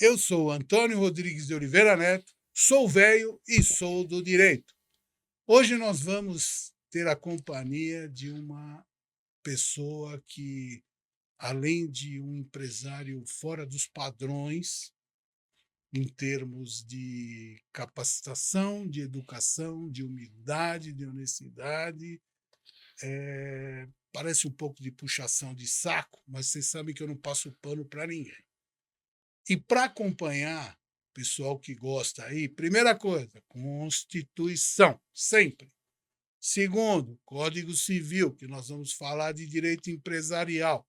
Eu sou Antônio Rodrigues de Oliveira Neto, sou velho e sou do direito. Hoje nós vamos ter a companhia de uma pessoa que, além de um empresário fora dos padrões, em termos de capacitação, de educação, de humildade, de honestidade, parece um pouco de puxação de saco, mas vocês sabem que eu não passo pano para ninguém. E para acompanhar o pessoal que gosta aí, primeira coisa, Constituição, sempre. Segundo, Código Civil, que nós vamos falar de direito empresarial.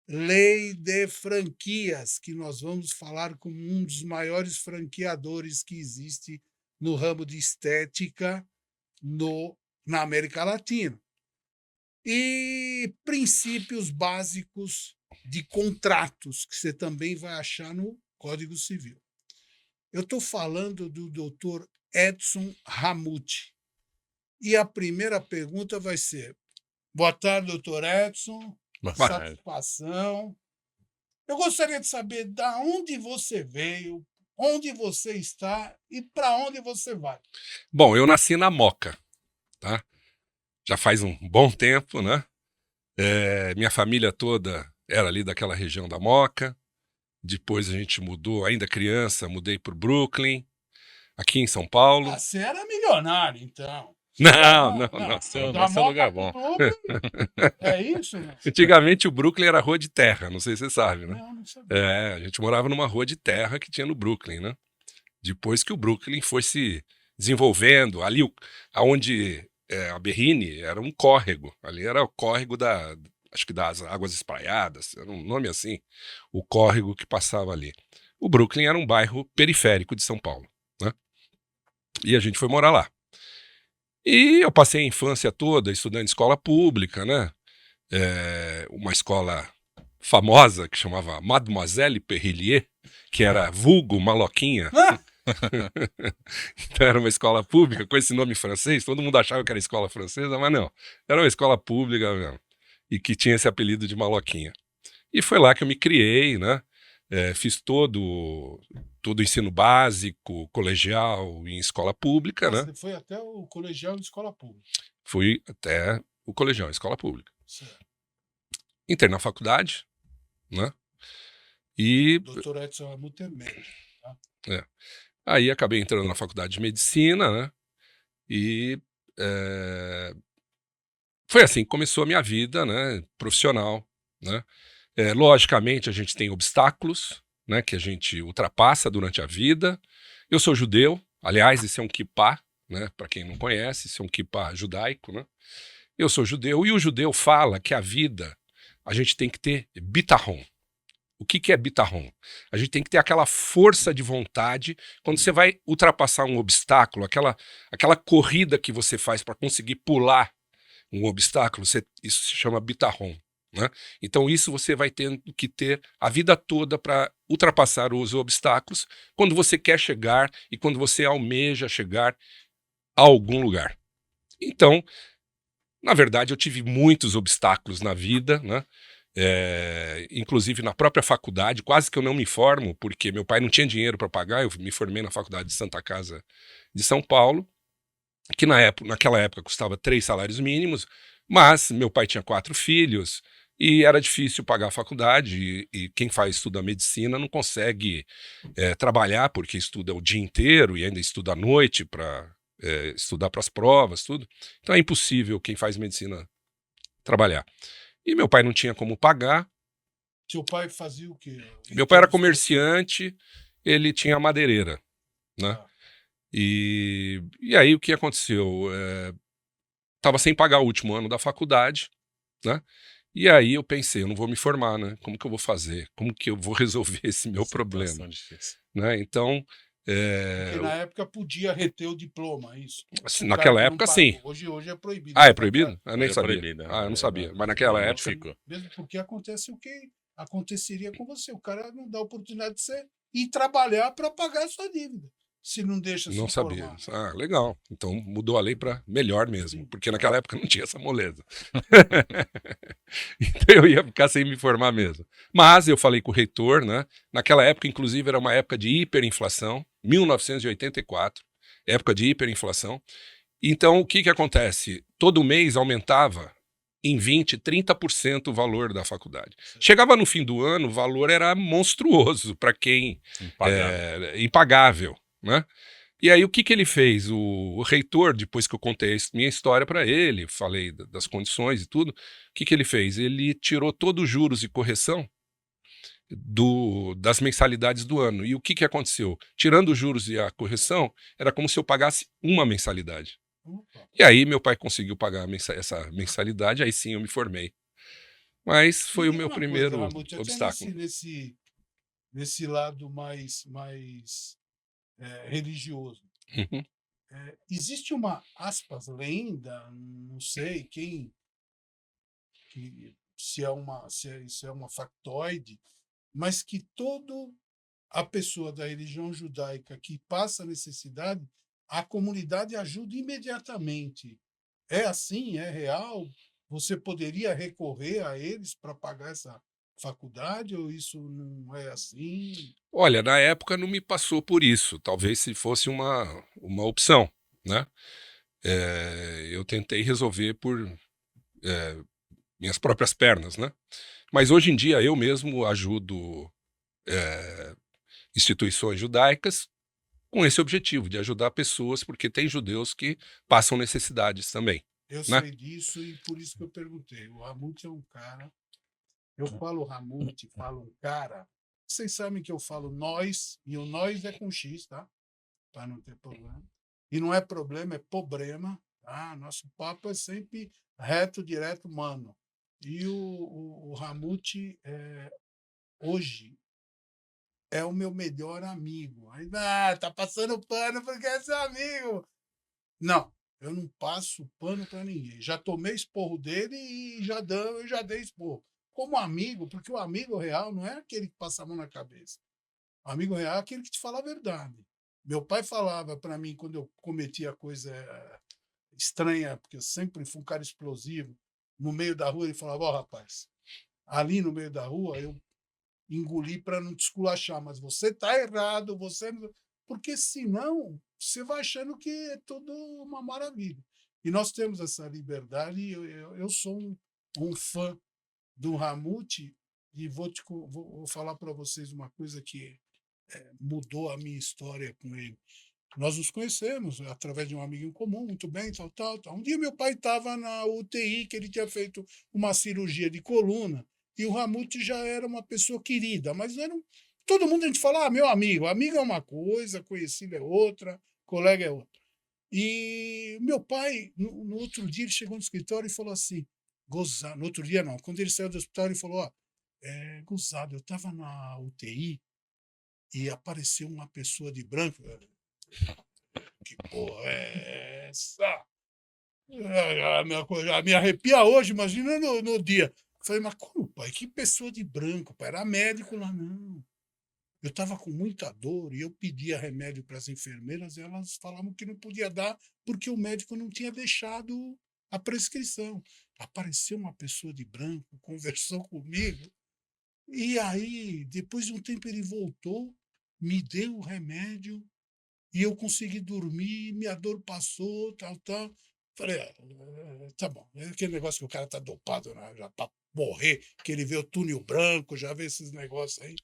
Lei de franquias, que nós vamos falar como um dos maiores franqueadores que existe no ramo de estética na América Latina. E princípios básicos de contratos, que você também vai achar no Código Civil. Eu estou falando do Dr. Edson Ramute. E a primeira pergunta vai ser: boa tarde, doutor Edson. Satisfação. Eu gostaria de saber de onde você veio, onde você está e para onde você vai. Bom, eu nasci na Moca, tá? Já faz um bom tempo, né? Minha família toda era ali daquela região da Moca. Depois a gente mudou, ainda criança, mudei para o Brooklyn, aqui em São Paulo. Você era milionário, então. Não. Seu lugar bom. É isso? Né? Antigamente o Brooklyn era rua de terra, não sei se você sabe, né? Não sabia. A gente morava numa rua de terra que tinha no Brooklyn, né? Depois que o Brooklyn foi se desenvolvendo, ali onde a Berrine era um córrego, ali era o córrego acho que das Águas Espraiadas, era um nome assim, o córrego que passava ali. O Brooklyn era um bairro periférico de São Paulo, né? E a gente foi morar lá. E eu passei a infância toda estudando em escola pública, né? Uma escola famosa que chamava Mademoiselle Perrillier, que era vulgo Maloquinha. Então era uma escola pública com esse nome francês, todo mundo achava que era escola francesa, mas não, era uma escola pública mesmo, e que tinha esse apelido de Maloquinha. E foi lá que eu me criei, né? Fiz todo o ensino básico, colegial em escola pública, né? Você foi até o colegial de escola pública? Fui até o colegial em escola pública. Certo. Entrei na faculdade, né? E Doutor Edson Ramute é médico. Tá? Aí acabei entrando na faculdade de medicina, né? E foi assim que começou a minha vida, né, profissional, né? Logicamente a gente tem obstáculos, né, que a gente ultrapassa durante a vida. Eu sou judeu, aliás, esse é um kippá, né, para quem não conhece, esse é um kippá judaico, né? Eu sou judeu e o judeu fala que a vida a gente tem que ter bitachon. O que é bitachon? A gente tem que ter aquela força de vontade quando você vai ultrapassar um obstáculo, aquela corrida que você faz para conseguir pular um obstáculo, isso se chama bitachon, né? Então isso você vai tendo que ter a vida toda para ultrapassar os obstáculos quando você quer chegar e quando você almeja chegar a algum lugar. Então, na verdade, eu tive muitos obstáculos na vida, né? Inclusive na própria faculdade, quase que eu não me formo, porque meu pai não tinha dinheiro para pagar. Eu me formei na faculdade de Santa Casa de São Paulo, que naquela época custava 3 salários mínimos, mas meu pai tinha 4 filhos e era difícil pagar a faculdade, e quem estuda medicina não consegue trabalhar, porque estuda o dia inteiro e ainda estuda à noite para estudar para as provas, tudo. Então é impossível quem faz medicina trabalhar. E meu pai não tinha como pagar. Seu pai fazia o quê? Meu pai era comerciante, ele tinha madeireira, né? Ah. E aí o que aconteceu? Tava sem pagar o último ano da faculdade, né? E aí eu pensei, eu não vou me formar, né? Como que eu vou fazer? Como que eu vou resolver esse meu problema? Né? Então... Porque na época podia reter o diploma, isso. Assim, naquela época, sim. Hoje é proibido. Ah, é proibido? Eu nem sabia. Proibido, eu não sabia. Mas naquela época... Mesmo porque acontece o que aconteceria com você. O cara não dá oportunidade de você ir trabalhar para pagar a sua dívida. se não deixa Não se sabia. formar? Ah, legal. Então mudou a lei para melhor mesmo, Sim. porque naquela época não tinha essa moleza. Então eu ia ficar sem me formar mesmo. Mas eu falei com o reitor, né? Naquela época, inclusive, era uma época de hiperinflação, 1984, época de hiperinflação. Então, o que que acontece? Todo mês aumentava em 20, 30% o valor da faculdade. Chegava no fim do ano, o valor era monstruoso para quem impagável, né? E aí o que que ele fez? O reitor, depois que eu contei a minha história para ele, falei das condições e tudo, o que que ele fez? Ele tirou todos os juros e correção das mensalidades do ano. E o que que aconteceu? Tirando os juros e a correção, era como se eu pagasse uma mensalidade. Opa. E aí meu pai conseguiu pagar essa mensalidade, aí sim eu me formei. Mas Me foi o diga meu uma coisa, primeiro Ramute, até obstáculo. nesse lado religioso. Uhum. Existe uma, aspas, lenda, não sei quem, se isso é uma factoide, mas que todo a pessoa da religião judaica que passa necessidade, a comunidade ajuda imediatamente. É assim? É real? Você poderia recorrer a eles para pagar essa faculdade ou isso não é assim? Olha, na época não me passou por isso, talvez se fosse uma opção, né? Eu tentei resolver por minhas próprias pernas, né? Mas hoje em dia eu mesmo ajudo eh, instituições judaicas com esse objetivo de ajudar pessoas, porque tem judeus que passam necessidades também, Eu né? sei disso e por isso que eu perguntei. O Ramute é um cara. Eu falo Ramute, falo um cara. Vocês sabem que eu falo nós, e o nós é com X, tá? Para não ter problema. E não é problema, é problema. Tá? Nosso papo é sempre reto, direto, mano. E o Ramute, hoje, é o meu melhor amigo. Aí, tá passando pano porque é seu amigo. Não, eu não passo pano para ninguém. Já tomei esporro dele e eu já dei esporro. Como amigo, porque o amigo real não é aquele que passa a mão na cabeça. O amigo real é aquele que te fala a verdade. Meu pai falava para mim quando eu cometia coisa estranha, porque eu sempre fui um cara explosivo, no meio da rua ele falava: "Ó, rapaz, ali no meio da rua eu engoli para não te esculachar, mas você está errado, você porque senão você vai achando que é tudo uma maravilha. E nós temos essa liberdade. E eu sou um fã do Ramute e vou falar para vocês uma coisa que mudou a minha história com ele. Nós nos conhecemos através de um amigo em comum, muito bem, tal, tal, tal. Um dia meu pai estava na UTI, que ele tinha feito uma cirurgia de coluna, e o Ramute já era uma pessoa querida, mas era todo mundo a gente fala, meu amigo, amigo é uma coisa, conhecido é outra, colega é outra. E meu pai, no outro dia, ele chegou no escritório e falou assim, gozado, no outro dia não, quando ele saiu do hospital, ele falou, gozado, eu estava na UTI e apareceu uma pessoa de branco. Que porra é essa? Me arrepia hoje, imagina no dia. Eu falei, mas como, pai? Que pessoa de branco, pai? Era médico lá, não. Eu estava com muita dor e eu pedia remédio para as enfermeiras e elas falavam que não podia dar porque o médico não tinha deixado a prescrição. Apareceu uma pessoa de branco, conversou comigo e aí, depois de um tempo, ele voltou, me deu o remédio e eu consegui dormir, minha dor passou, tal, tal. Falei, tá bom. É aquele negócio que o cara tá dopado, né? Já para morrer, que ele vê o túnel branco, já vê esses negócios aí.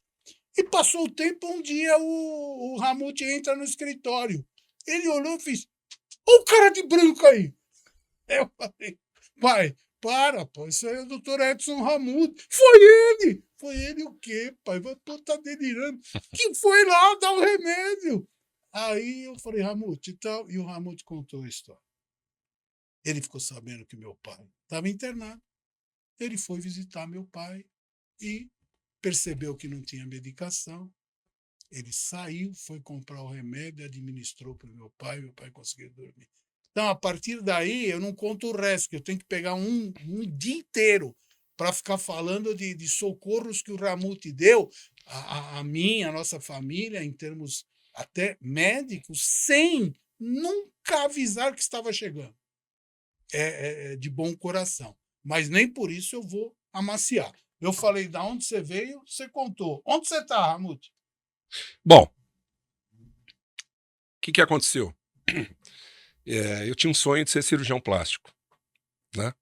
E passou o tempo, um dia o Ramute entra no escritório. Ele olhou e fez, olha o cara de branco aí. Eu falei, pai, para, pô, isso aí é o doutor Edson Ramute. Foi ele! Foi ele o quê, pai? Pô, tá delirando. Que foi lá dar o remédio. Aí eu falei, Ramute e tal, e o Ramute contou a história. Ele ficou sabendo que meu pai estava internado. Ele foi visitar meu pai e percebeu que não tinha medicação. Ele saiu, foi comprar o remédio, administrou para o meu pai conseguiu dormir. Então, a partir daí, eu não conto o resto, que eu tenho que pegar um dia inteiro para ficar falando de socorros que o Ramute deu a mim, a nossa família, em termos até médicos sem nunca avisar que estava chegando. É de bom coração. Mas nem por isso eu vou amaciar. Eu falei, da onde você veio, você contou. Onde você está, Ramute? Bom, o que aconteceu? Eu tinha um sonho de ser cirurgião plástico, né?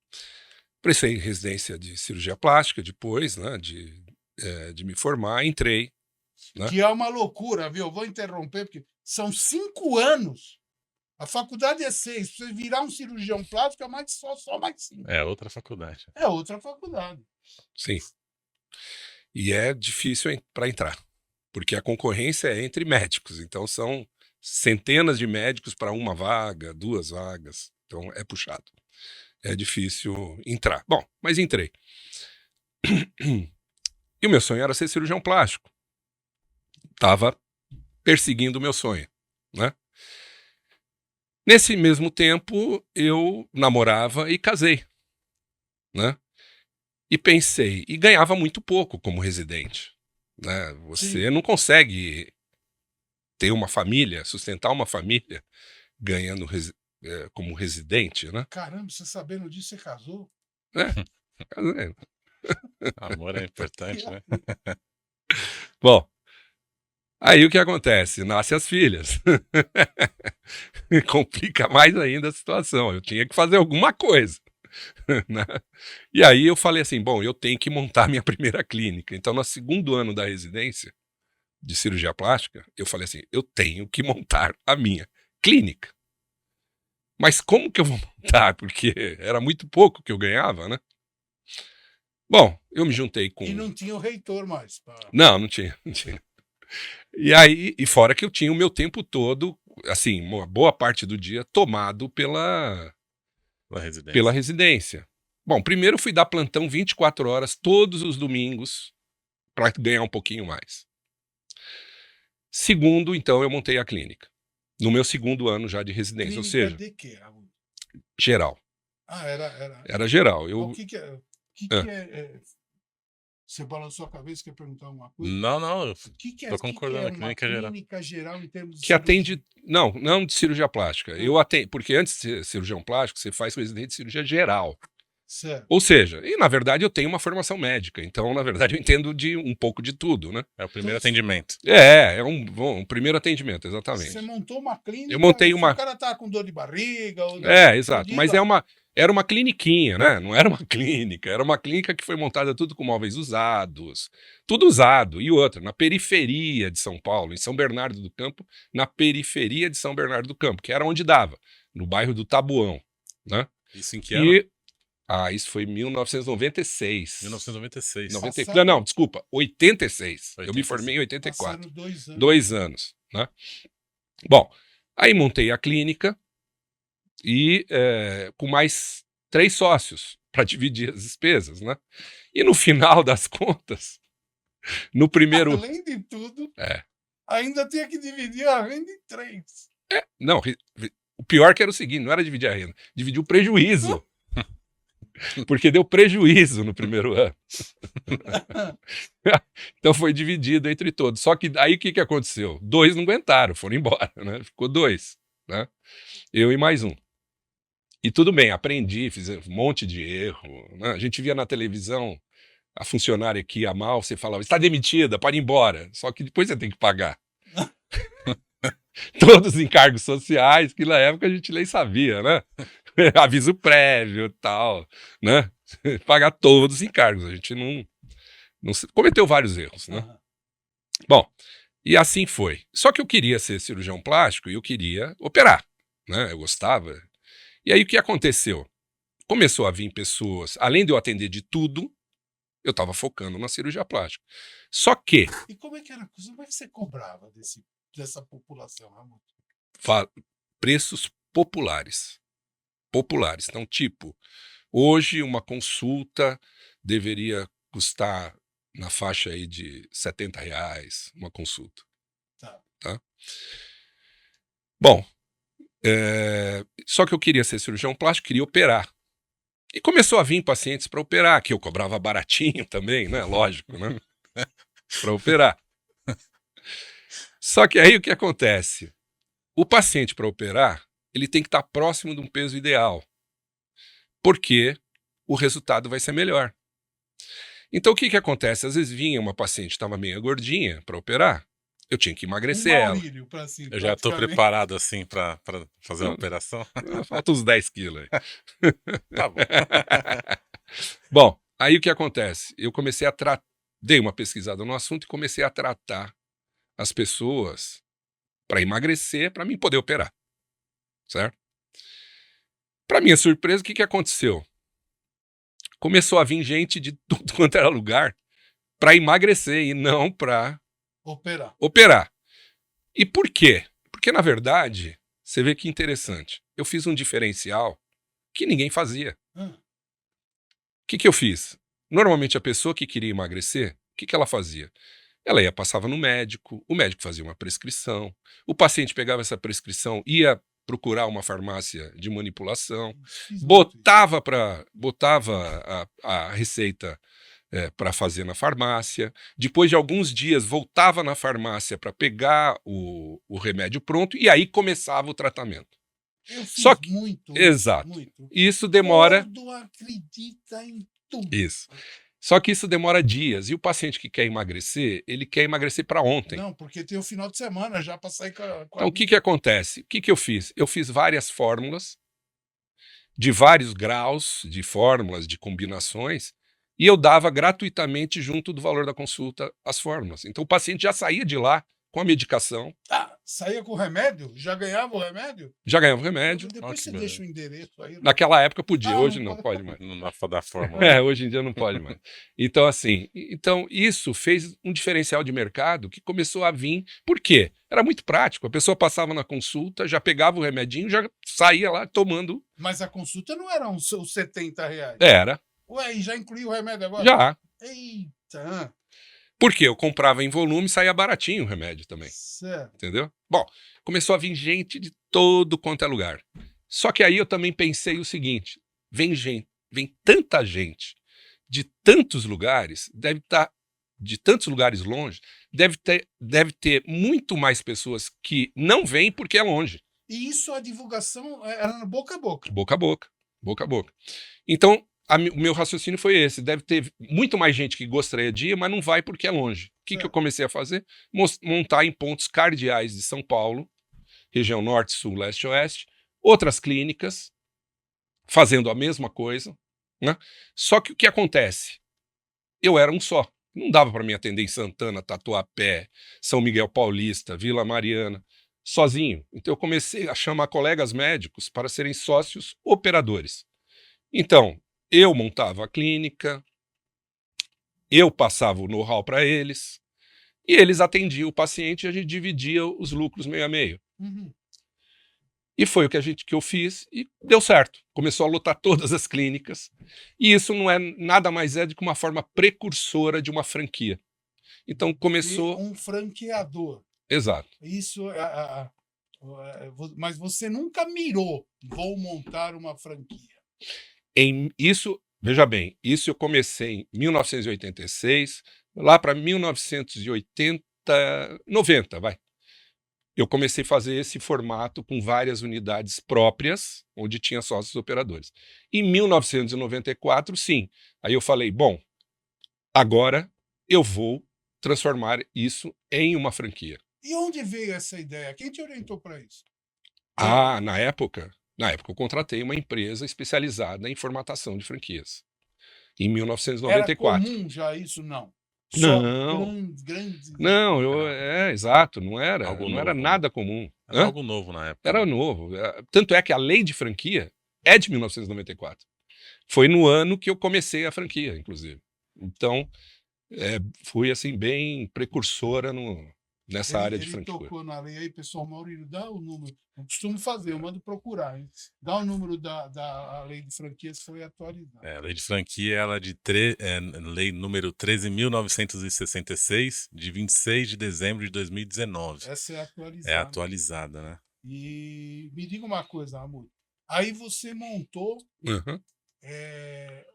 Prestei em residência de cirurgia plástica depois, né, de me formar, entrei. Né? Que é uma loucura, viu? Eu vou interromper, porque são 5 anos. A faculdade é 6. Pra você virar um cirurgião plástico é mais só mais 5. É outra faculdade. É outra faculdade. Sim. E é difícil para entrar, porque a concorrência é entre médicos. Então são centenas de médicos para uma vaga, 2 vagas. Então é puxado. É difícil entrar. Bom, mas entrei. E o meu sonho era ser cirurgião plástico. Estava perseguindo o meu sonho, né? Nesse mesmo tempo, eu namorava e casei, né? E pensei, e ganhava muito pouco como residente, né? Você não consegue ter uma família, sustentar uma família ganhando como residente, né? Caramba, você sabendo disso, você casou? Casei. Amor é importante, né? Bom, aí o que acontece? Nascem as filhas. Complica mais ainda a situação. Eu tinha que fazer alguma coisa. Né? E aí eu falei assim, bom, eu tenho que montar minha primeira clínica. Então, no segundo ano da residência de cirurgia plástica, eu falei assim, eu tenho que montar a minha clínica. Mas como que eu vou montar? Porque era muito pouco que eu ganhava, né? Bom, eu me juntei com... E não tinha o reitor mais. Não tinha. E aí, e fora que eu tinha o meu tempo todo, assim, uma boa parte do dia tomado pela residência. Bom, primeiro eu fui dar plantão 24 horas todos os domingos para ganhar um pouquinho mais. Segundo, então, eu montei a clínica. No meu segundo ano já de residência, clínica ou seja... de quê? Geral. Ah, era... Era geral. O que é... Você balançou a cabeça e quer perguntar alguma coisa? Não, eu tô concordando. Que é clínica geral em termos de que atende... Não de cirurgia plástica. Eu atendo, porque antes de ser cirurgião plástico, você faz residente de cirurgia geral. Certo. Ou seja, e na verdade eu tenho uma formação médica, então na verdade eu entendo de um pouco de tudo, né? É o primeiro atendimento. É um primeiro atendimento, exatamente. Você montou uma clínica, eu montei uma... o cara tá com dor de barriga... exato, mas era uma cliniquinha, né? Não era uma clínica, era uma clínica que foi montada tudo com móveis usados, tudo usado. E outra, na periferia de São Paulo, em São Bernardo do Campo, na periferia de São Bernardo do Campo, que era onde dava, no bairro do Tabuão, né? Isso em que ano? Isso foi em 1996. 1996. Não, desculpa, 86. Eu me formei em 84. Passaram 2 anos. 2 anos, né? Bom, aí montei a clínica e com mais 3 sócios para dividir as despesas, né? E no final das contas, no primeiro... Além de tudo, ainda tinha que dividir a renda em 3. Não, o pior que era o seguinte, não era dividir a renda, dividir o prejuízo. Porque deu prejuízo no primeiro ano. Então foi dividido entre todos. Só que aí o que aconteceu? 2 não aguentaram, foram embora, né? Ficou 2, né? Eu e mais um. E tudo bem, aprendi, fiz um monte de erro, né? A gente via na televisão a funcionária que ia mal, você falava, está demitida, pode ir embora. Só que depois você tem que pagar. Todos os encargos sociais, que na época a gente nem sabia, né? Aviso prévio e tal, né? Pagar todos os encargos. A gente não cometeu vários erros, né? Bom, e assim foi. Só que eu queria ser cirurgião plástico e eu queria operar, né? Eu gostava. E aí o que aconteceu? Começou a vir pessoas, além de eu atender de tudo, eu estava focando na cirurgia plástica. Só que... E como é que você cobrava dessa população, Ramon? Preços populares. Então, tipo, hoje uma consulta deveria custar na faixa aí de R$70 uma consulta. Tá? Bom, só que eu queria ser cirurgião plástico, queria operar. E começou a vir pacientes para operar, que eu cobrava baratinho também, né? Lógico, né? Para operar. Só que aí o que acontece? O paciente para operar, ele tem que estar próximo de um peso ideal, porque o resultado vai ser melhor. Então o que que acontece? Às vezes vinha uma paciente que estava meio gordinha para operar, eu tinha que Um emagrecer ela. Maurílio, pra assim, Eu já tô praticamente. preparado assim pra fazer uma Não. operação. Falta uns 10 quilos aí. Tá bom. Bom, aí o que acontece? Eu comecei a dei uma pesquisada no assunto e comecei a tratar as pessoas para emagrecer, para mim poder operar, certo? Para minha surpresa, o que que aconteceu? Começou a vir gente de tudo quanto era lugar para emagrecer e não para Operar. operar. E por quê? Porque, na verdade, você vê que interessante. Eu fiz um diferencial que ninguém fazia. Ah, O que que eu fiz? Normalmente a pessoa que queria emagrecer, o que que ela fazia? Ela passava no médico, o médico fazia uma prescrição, o paciente pegava essa prescrição, ia procurar uma farmácia de manipulação, fiz muito isso. botava a receita para fazer na farmácia, depois de alguns dias voltava na farmácia para pegar o remédio pronto e aí começava o tratamento. Eu fiz Só que, muito isso, exato, muito. isso demora, Todo acredita em tudo. isso. Só que isso demora dias e o paciente que quer emagrecer, ele quer emagrecer para ontem. Não, porque tem o final de semana já para sair com a Então o que que acontece? O que que eu fiz? Eu fiz várias fórmulas, de vários graus de fórmulas, de combinações, e eu dava gratuitamente junto do valor da consulta as fórmulas. Então o paciente já saía de lá com a medicação, Ah, saía com o remédio? Já ganhava o remédio? já ganhava o remédio. Depois que você deixa o endereço aí. Naquela época podia, Ah, hoje não não pode mais. Não dá pra dar fórmula. Hoje em dia não pode mais. Então, assim, então isso fez um diferencial de mercado que começou a vir. Por quê? Era muito prático. A pessoa passava na consulta, já pegava o remedinho, já saía lá tomando. Mas a consulta não era uns R$70. Era, Ué, e já incluiu o remédio agora? já. Eita, Porque eu comprava em volume e saía baratinho o remédio também. certo. Entendeu? Bom, começou a vir gente de todo quanto é lugar. Só que aí eu também pensei o seguinte: vem tanta gente de tantos lugares, de tantos lugares longe, deve ter muito mais pessoas que não vêm porque é longe. E isso, a divulgação era no boca a boca. Boca a boca, boca a boca. Então, o meu raciocínio foi esse: deve ter muito mais gente que gostaria de ir, mas não vai porque é longe. O que que eu comecei a fazer? Montar em pontos cardeais de São Paulo, região norte, sul, leste, oeste, outras clínicas, fazendo a mesma coisa, né? Só que o que acontece? Eu era um só. Não dava para me atender em Santana, Tatuapé, São Miguel Paulista, Vila Mariana, sozinho. Então eu comecei a chamar colegas médicos para serem sócios operadores. Então, eu montava a clínica, eu passava o know-how para eles, e eles atendiam o paciente e a gente dividia os lucros meio a meio. Uhum. E foi o que eu fiz e deu certo. Começou a lotar todas as clínicas. E isso não é nada mais do que uma forma precursora de uma franquia. Então começou. E um franqueador. Exato. Isso, mas você nunca mirou, vou montar uma franquia. Veja bem, isso eu comecei em 1986, lá para 1990, vai. Eu comecei a fazer esse formato com várias unidades próprias, onde tinha sócios operadores. Em 1994, sim. Aí eu falei, bom, agora eu vou transformar isso em uma franquia. E onde veio essa ideia? Quem te orientou para isso? Ah, na época eu contratei uma empresa especializada em formatação de franquias. Em Era 1994. comum já isso? Não. Não. Grandes. Não, exato, não era Algo novo, né? nada comum. Era Hã? algo novo na época. Era né? novo. Tanto é que a lei de franquia é de 1994. Foi no ano que eu comecei a franquia, inclusive. Então, fui assim bem precursora nessa área de Ele franquia. tocou na lei aí, pessoal. Maurílio, dá o número. Não costumo fazer, eu mando procurar. Hein? Dá o número da lei de franquias, foi atualizada. A lei de franquia ela é de lei número 13.966, de 26 de dezembro de 2019. Essa é atualizada. É atualizada, né? E me diga uma coisa, Amor. Aí você montou. Uhum.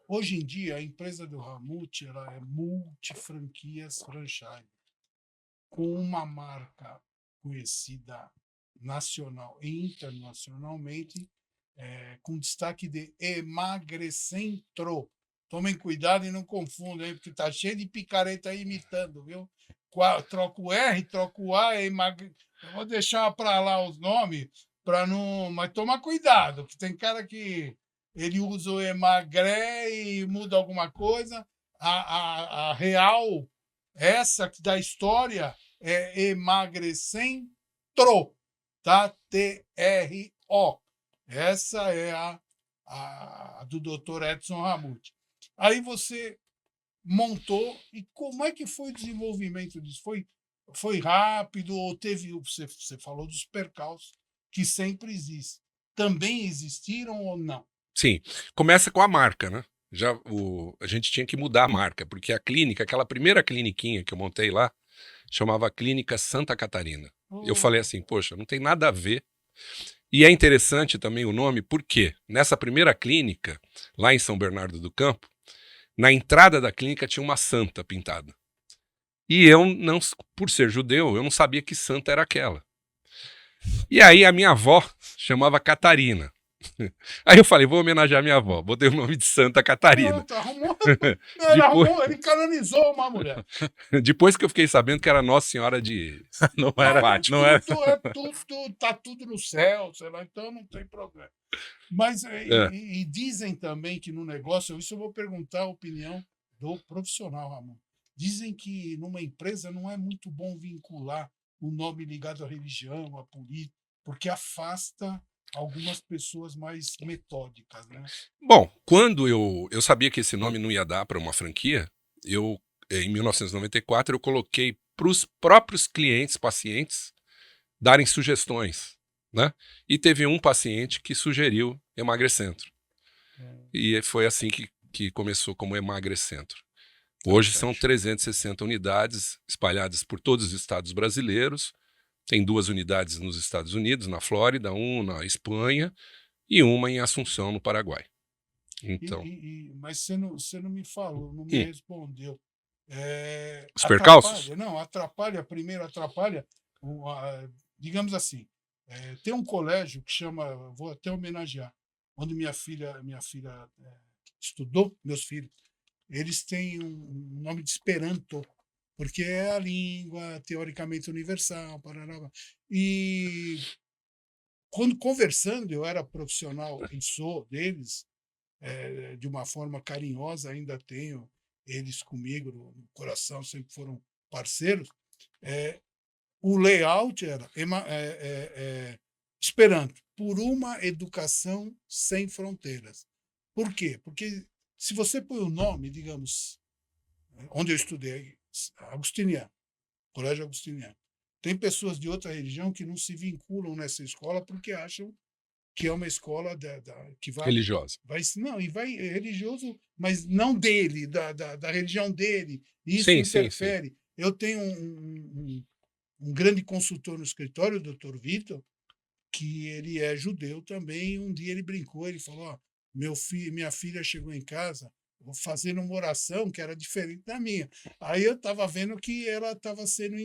Hoje em dia, a empresa do Ramute ela é multifranquias franchise, com uma marca conhecida nacional e internacionalmente, com destaque de Emagrecentro. Tomem cuidado e não confundam, hein, porque tá cheio de picareta aí imitando, viu? Troca o R, troca o A, Eu vou deixar para lá os nomes, para não. Mas toma cuidado, que tem cara que ele usa o emagre e muda alguma coisa. A real, essa da história, é Emagrecentro, tá? TRO. Essa é a do Dr. Edson Ramute. Aí você montou, e como é que foi o desenvolvimento disso? Foi rápido ou teve, você falou dos percalços que sempre existem. Também existiram ou não? Sim, começa com a marca, né? A gente tinha que mudar a marca, porque a clínica, aquela primeira cliniquinha que eu montei lá, chamava Clínica Santa Catarina. Eu falei assim, poxa, não tem nada a ver. E é interessante também o nome, porque nessa primeira clínica, lá em São Bernardo do Campo, na entrada da clínica tinha uma santa pintada. E eu, não, por ser judeu, eu não sabia que santa era aquela. E aí a minha avó chamava Catarina. Aí eu falei, vou homenagear minha avó, botei o nome de Santa Catarina. Ele canonizou uma mulher. Depois que eu fiquei sabendo que era Nossa Senhora de Não era, Fátima. não era. Tá tudo no céu, sei lá, então não tem problema. Mas e dizem também que no negócio, isso eu vou perguntar a opinião do profissional, Ramon. Dizem que numa empresa não é muito bom vincular o nome ligado à religião, à política, porque afasta algumas pessoas mais metódicas, né? Bom, quando eu sabia que esse nome não ia dar para uma franquia, em 1994, eu coloquei para os próprios clientes, pacientes, darem sugestões, né? E teve um paciente que sugeriu Emagrecentro. E foi assim que começou como Emagrecentro. Hoje são 360 unidades espalhadas por todos os estados brasileiros. Tem 2 unidades nos Estados Unidos, na Flórida, uma na Espanha e uma em Assunção, no Paraguai. Então, mas você não me falou, não me respondeu. os percalços? Primeiro atrapalha, digamos assim, tem um colégio que chama, vou até homenagear, onde minha filha estudou, meus filhos, eles têm um nome de Esperanto, porque é a língua teoricamente universal. Parará. E quando conversando, eu era profissional e sou deles, de uma forma carinhosa, ainda tenho eles comigo no coração, sempre foram parceiros. O layout era Esperanto, por uma educação sem fronteiras. Por quê? Porque se você põe o nome, digamos, onde eu estudei, Agostiniano, Colégio Agostiniano, tem pessoas de outra religião que não se vinculam nessa escola porque acham que é uma escola que vai religiosa. Vai religioso, mas não dele, da religião dele. Isso interfere. Sim. Eu tenho um grande consultor no escritório, o Dr. Vitor, que ele é judeu também. Um dia ele brincou, ele falou: minha filha chegou em casa fazendo uma oração que era diferente da minha. Aí eu estava vendo que ela estava sendo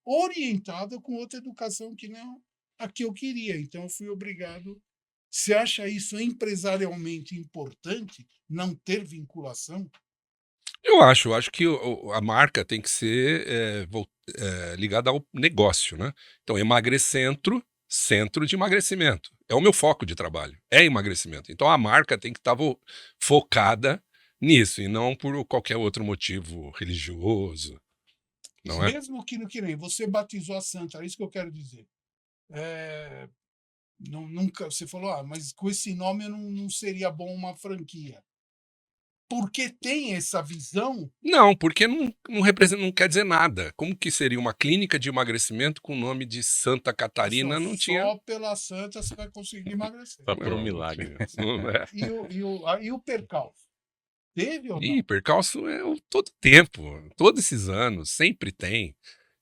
orientada com outra educação que não a que eu queria. Então eu fui obrigado. Você acha isso empresarialmente importante, não ter vinculação? Eu acho que a marca tem que ser ligada ao negócio, né? Então, Emagrecentro, centro de emagrecimento. É o meu foco de trabalho, é emagrecimento. Então, a marca tem que estar focada nisso e não por qualquer outro motivo religioso. Não é? Mesmo que nem você batizou a santa, é isso que eu quero dizer. Nunca você falou, mas com esse nome não seria bom uma franquia. Porque tem essa visão? Não, porque não representa, não quer dizer nada. Como que seria uma clínica de emagrecimento com o nome de Santa Catarina? Não tinha. Só pela santa você vai conseguir emagrecer. Só por um milagre. E o percalço? Teve ou não? E percalço é todo tempo, todos esses anos, sempre tem.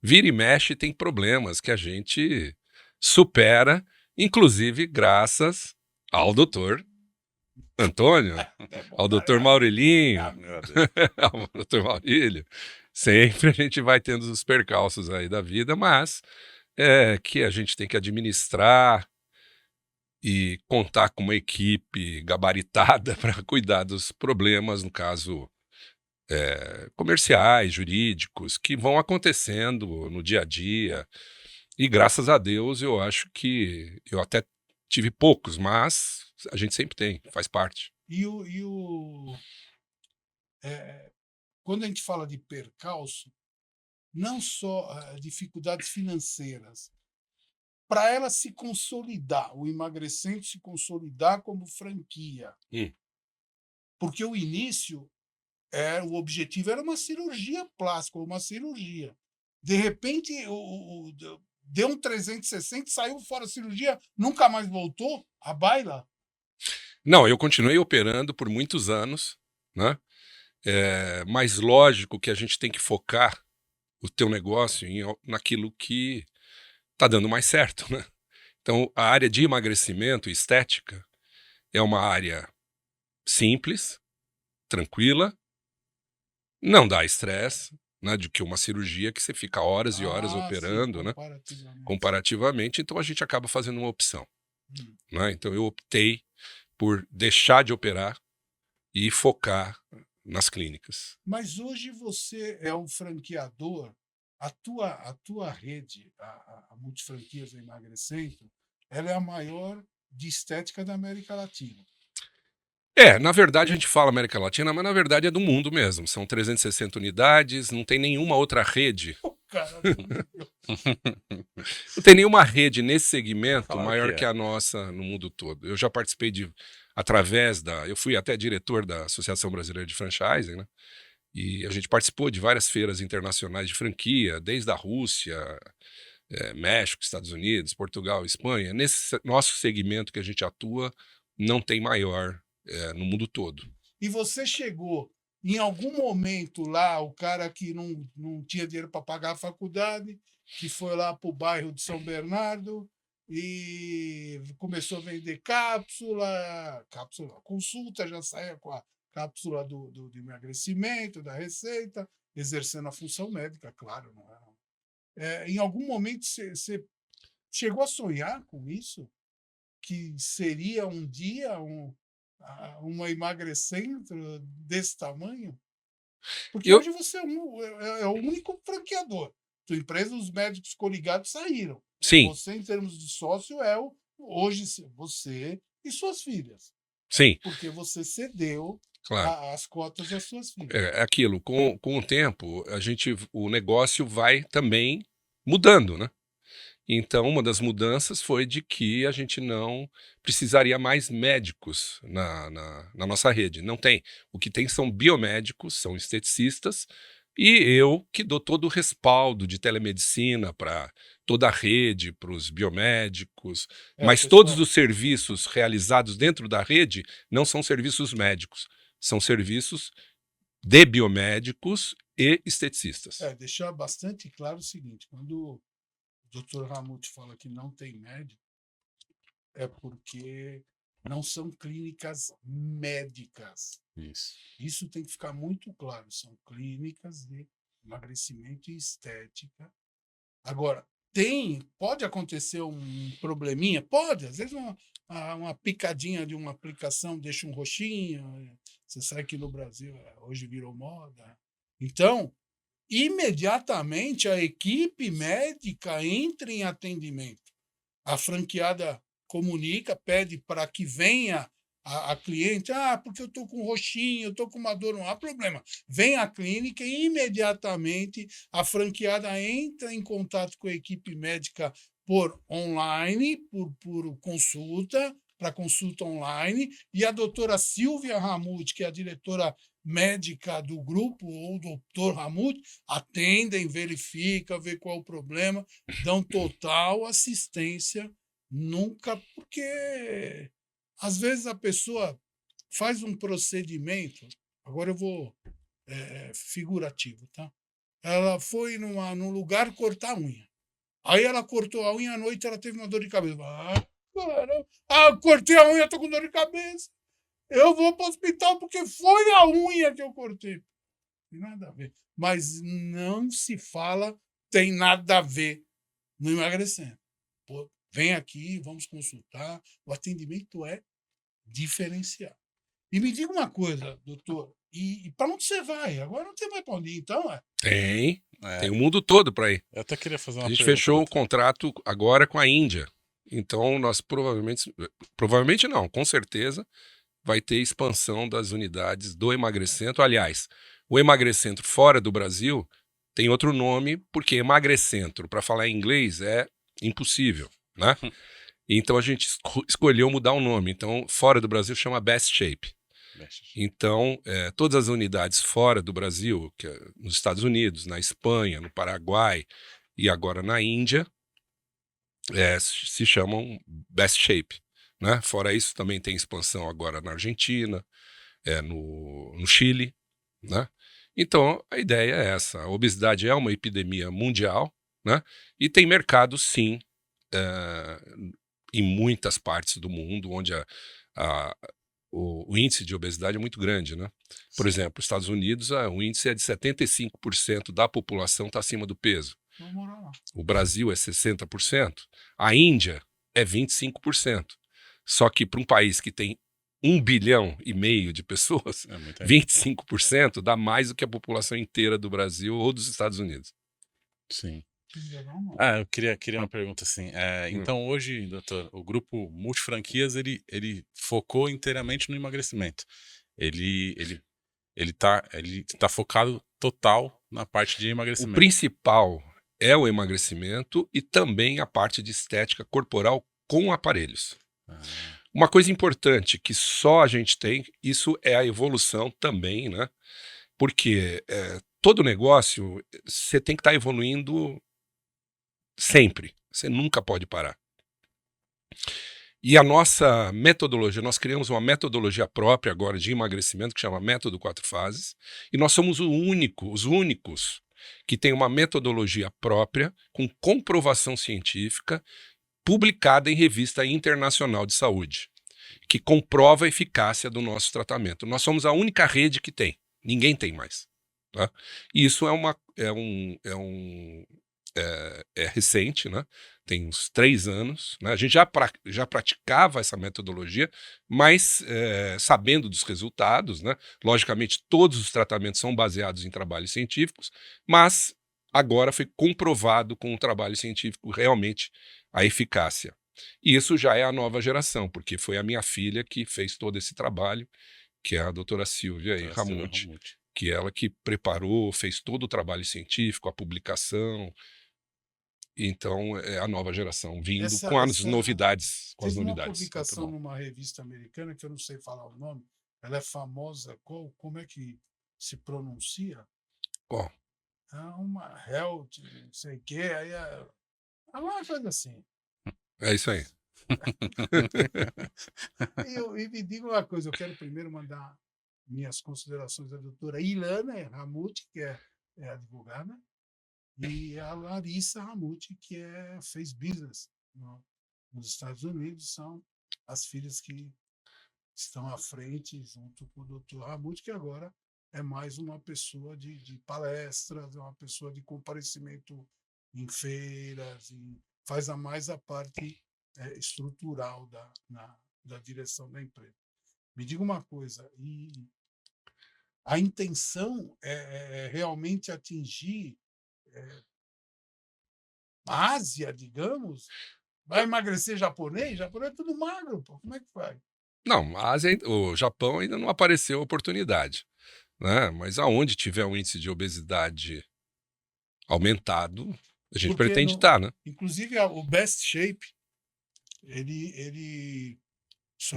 Vira e mexe tem problemas que a gente supera, inclusive graças ao doutor Antônio, ao doutor Maurelinho, ao doutor Maurílio. Sempre a gente vai tendo os percalços aí da vida, mas é que a gente tem que administrar e contar com uma equipe gabaritada para cuidar dos problemas, no caso, comerciais, jurídicos, que vão acontecendo no dia a dia. E graças a Deus eu acho que eu até tive poucos, mas a gente sempre tem, faz parte. Quando a gente fala de percalço, não só dificuldades financeiras, para ela se consolidar, o emagrecente se consolidar como franquia. Porque o início, o objetivo era uma cirurgia plástica, uma cirurgia. De repente, deu um 360, saiu fora da cirurgia, nunca mais voltou a baila. Não, eu continuei operando por muitos anos, né? Mas lógico que a gente tem que focar o teu negócio naquilo que está dando mais certo, né? Então, a área de emagrecimento e estética é uma área simples, tranquila, não dá estresse, né, de que uma cirurgia que você fica horas e horas operando, sim, né? comparativamente. Comparativamente, então a gente acaba fazendo uma opção. Hum. Né? Então eu optei por deixar de operar e focar nas clínicas. Mas hoje você é um franqueador, a tua rede, a Multifranquias do Emagrecimento, ela é a maior de estética da América Latina. Na verdade a gente fala América Latina, mas na verdade é do mundo mesmo. São 360 unidades, não tem nenhuma outra rede. Cara, Não tem nenhuma rede nesse segmento Claro maior que que a nossa no mundo todo. Eu já participei eu fui até diretor da Associação Brasileira de Franchising, né? E a gente participou de várias feiras internacionais de franquia, desde a Rússia, México, Estados Unidos, Portugal, Espanha. Nesse nosso segmento que a gente atua, não tem maior no mundo todo. E você chegou em algum momento lá, o cara que não tinha dinheiro para pagar a faculdade, que foi lá para o bairro de São Bernardo e começou a vender cápsula, consulta, já saía com a cápsula do emagrecimento, da receita, exercendo a função médica, claro. Não era. Em algum momento você chegou a sonhar com isso? Que seria um dia uma emagrecendo desse tamanho? Porque hoje você é o único franqueador. Tua empresa, os médicos coligados saíram. Sim. Você, em termos de sócio, hoje você e suas filhas. Sim. Porque você cedeu claro. as cotas das suas filhas. É aquilo, com o tempo, o negócio vai também mudando, né? Então, uma das mudanças foi de que a gente não precisaria mais médicos na nossa rede. Não tem. O que tem são biomédicos, são esteticistas, e eu que dou todo o respaldo de telemedicina para toda a rede, para os biomédicos, mas todos os serviços realizados dentro da rede não são serviços médicos, são serviços de biomédicos e esteticistas. Deixar bastante claro o seguinte, quando o Dr. Ramute fala que não tem médico, é porque não são clínicas médicas. Isso tem que ficar muito claro. São clínicas de emagrecimento e estética. Agora, pode acontecer um probleminha? Pode. Às vezes uma picadinha de uma aplicação deixa um roxinho. Você sabe que no Brasil hoje virou moda. Então, imediatamente a equipe médica entra em atendimento. A franqueada comunica, pede para que venha a cliente, porque eu estou com roxinho, eu estou com uma dor, não há problema. Vem à clínica e imediatamente a franqueada entra em contato com a equipe médica por online, por consulta, para consulta online, e a doutora Silvia Ramute, que é a diretora médica do grupo, ou o doutor Ramute, atendem, verificam, vê qual é o problema, dão total assistência, nunca, porque às vezes a pessoa faz um procedimento, agora eu vou figurativo, tá? Ela foi num lugar cortar a unha. Aí ela cortou a unha, à noite ela teve uma dor de cabeça. Cortei a unha, estou com dor de cabeça. Eu vou para o hospital porque foi a unha que eu cortei. tem nada a ver. Mas não se fala tem nada a ver no emagrecimento. Pô, vem aqui, vamos consultar. O atendimento é diferenciado. E me diga uma coisa, doutor, e para onde você vai? Agora não tem mais para onde ir, então é? Tem É, o mundo todo para ir. eu até queria fazer A uma gente pergunta. fechou o doutor. contrato agora com a Índia. Então, nós provavelmente não, com certeza, vai ter expansão das unidades do Emagrecentro. Aliás, o Emagrecentro fora do Brasil tem outro nome, porque Emagrecentro, para falar em inglês, é impossível, né? Então, a gente escolheu mudar o nome. Então, fora do Brasil chama Best Shape. Então, todas as unidades fora do Brasil, que é nos Estados Unidos, na Espanha, no Paraguai e agora na Índia, se chamam Best Shape, né? Fora isso, também tem expansão agora na Argentina, no Chile, né? Então, a ideia é essa. A obesidade é uma epidemia mundial, né? E tem mercado, sim, em muitas partes do mundo, onde o índice de obesidade é muito grande, né? Por exemplo, nos Estados Unidos, o índice é de 75% da população está acima do peso. Vamos morar lá. O Brasil é 60%. A Índia é 25%. Só que para um país que tem 1,5 bilhão de pessoas, 25% dá mais do que a população inteira do Brasil ou dos Estados Unidos. Sim. Não. Eu queria uma pergunta assim. Então, hoje, doutor, o grupo Multifranquias, ele focou inteiramente no emagrecimento. Ele tá focado total na parte de O emagrecimento. principal é o emagrecimento e também a parte de estética corporal com aparelhos. Uma coisa importante que só a gente tem, isso é a evolução também, né? Porque todo negócio, você tem que estar evoluindo sempre. Você nunca pode parar. E a nossa metodologia, nós criamos uma metodologia própria agora de emagrecimento que chama Método 4 Fases, e nós somos os únicos que tem uma metodologia própria com comprovação científica publicada em revista internacional de saúde, que comprova a eficácia do nosso tratamento. Nós somos a única rede que tem, ninguém tem mais. Tá? E isso é recente, né? Tem uns 3 anos. Né? A gente já praticava essa metodologia, mas sabendo dos resultados, né? Logicamente todos os tratamentos são baseados em trabalhos científicos, mas agora foi comprovado com o trabalho científico realmente a eficácia. E isso já é a nova geração, porque foi a minha filha que fez todo esse trabalho, que é a doutora Silvia Ramuti, que ela que preparou, fez todo o trabalho científico, a publicação. Então, é a nova geração vindo com as novidades. Teve uma publicação numa revista americana, que eu não sei falar o nome, ela é famosa, como é que se pronuncia? Qual? É uma health, não sei o quê, aí é uma coisa assim. É isso aí. E me diga uma coisa, eu quero primeiro mandar minhas considerações à doutora Ilana Ramuti, que é advogada, e a Larissa Ramuti, que fez business nos Estados Unidos, são as filhas que estão à frente, junto com o doutor Ramuti, que agora é mais uma pessoa de palestras, é uma pessoa de comparecimento em feiras, faz mais a parte estrutural da direção da empresa. Me diga uma coisa, e a intenção é realmente atingir a Ásia, digamos? Vai emagrecer japonês? Japonês é tudo magro, pô. Como é que faz? Não, a Ásia, o Japão ainda não apareceu a oportunidade, né? Mas aonde tiver um índice de obesidade aumentado, a gente pretende estar, né? Inclusive, o Best Shape,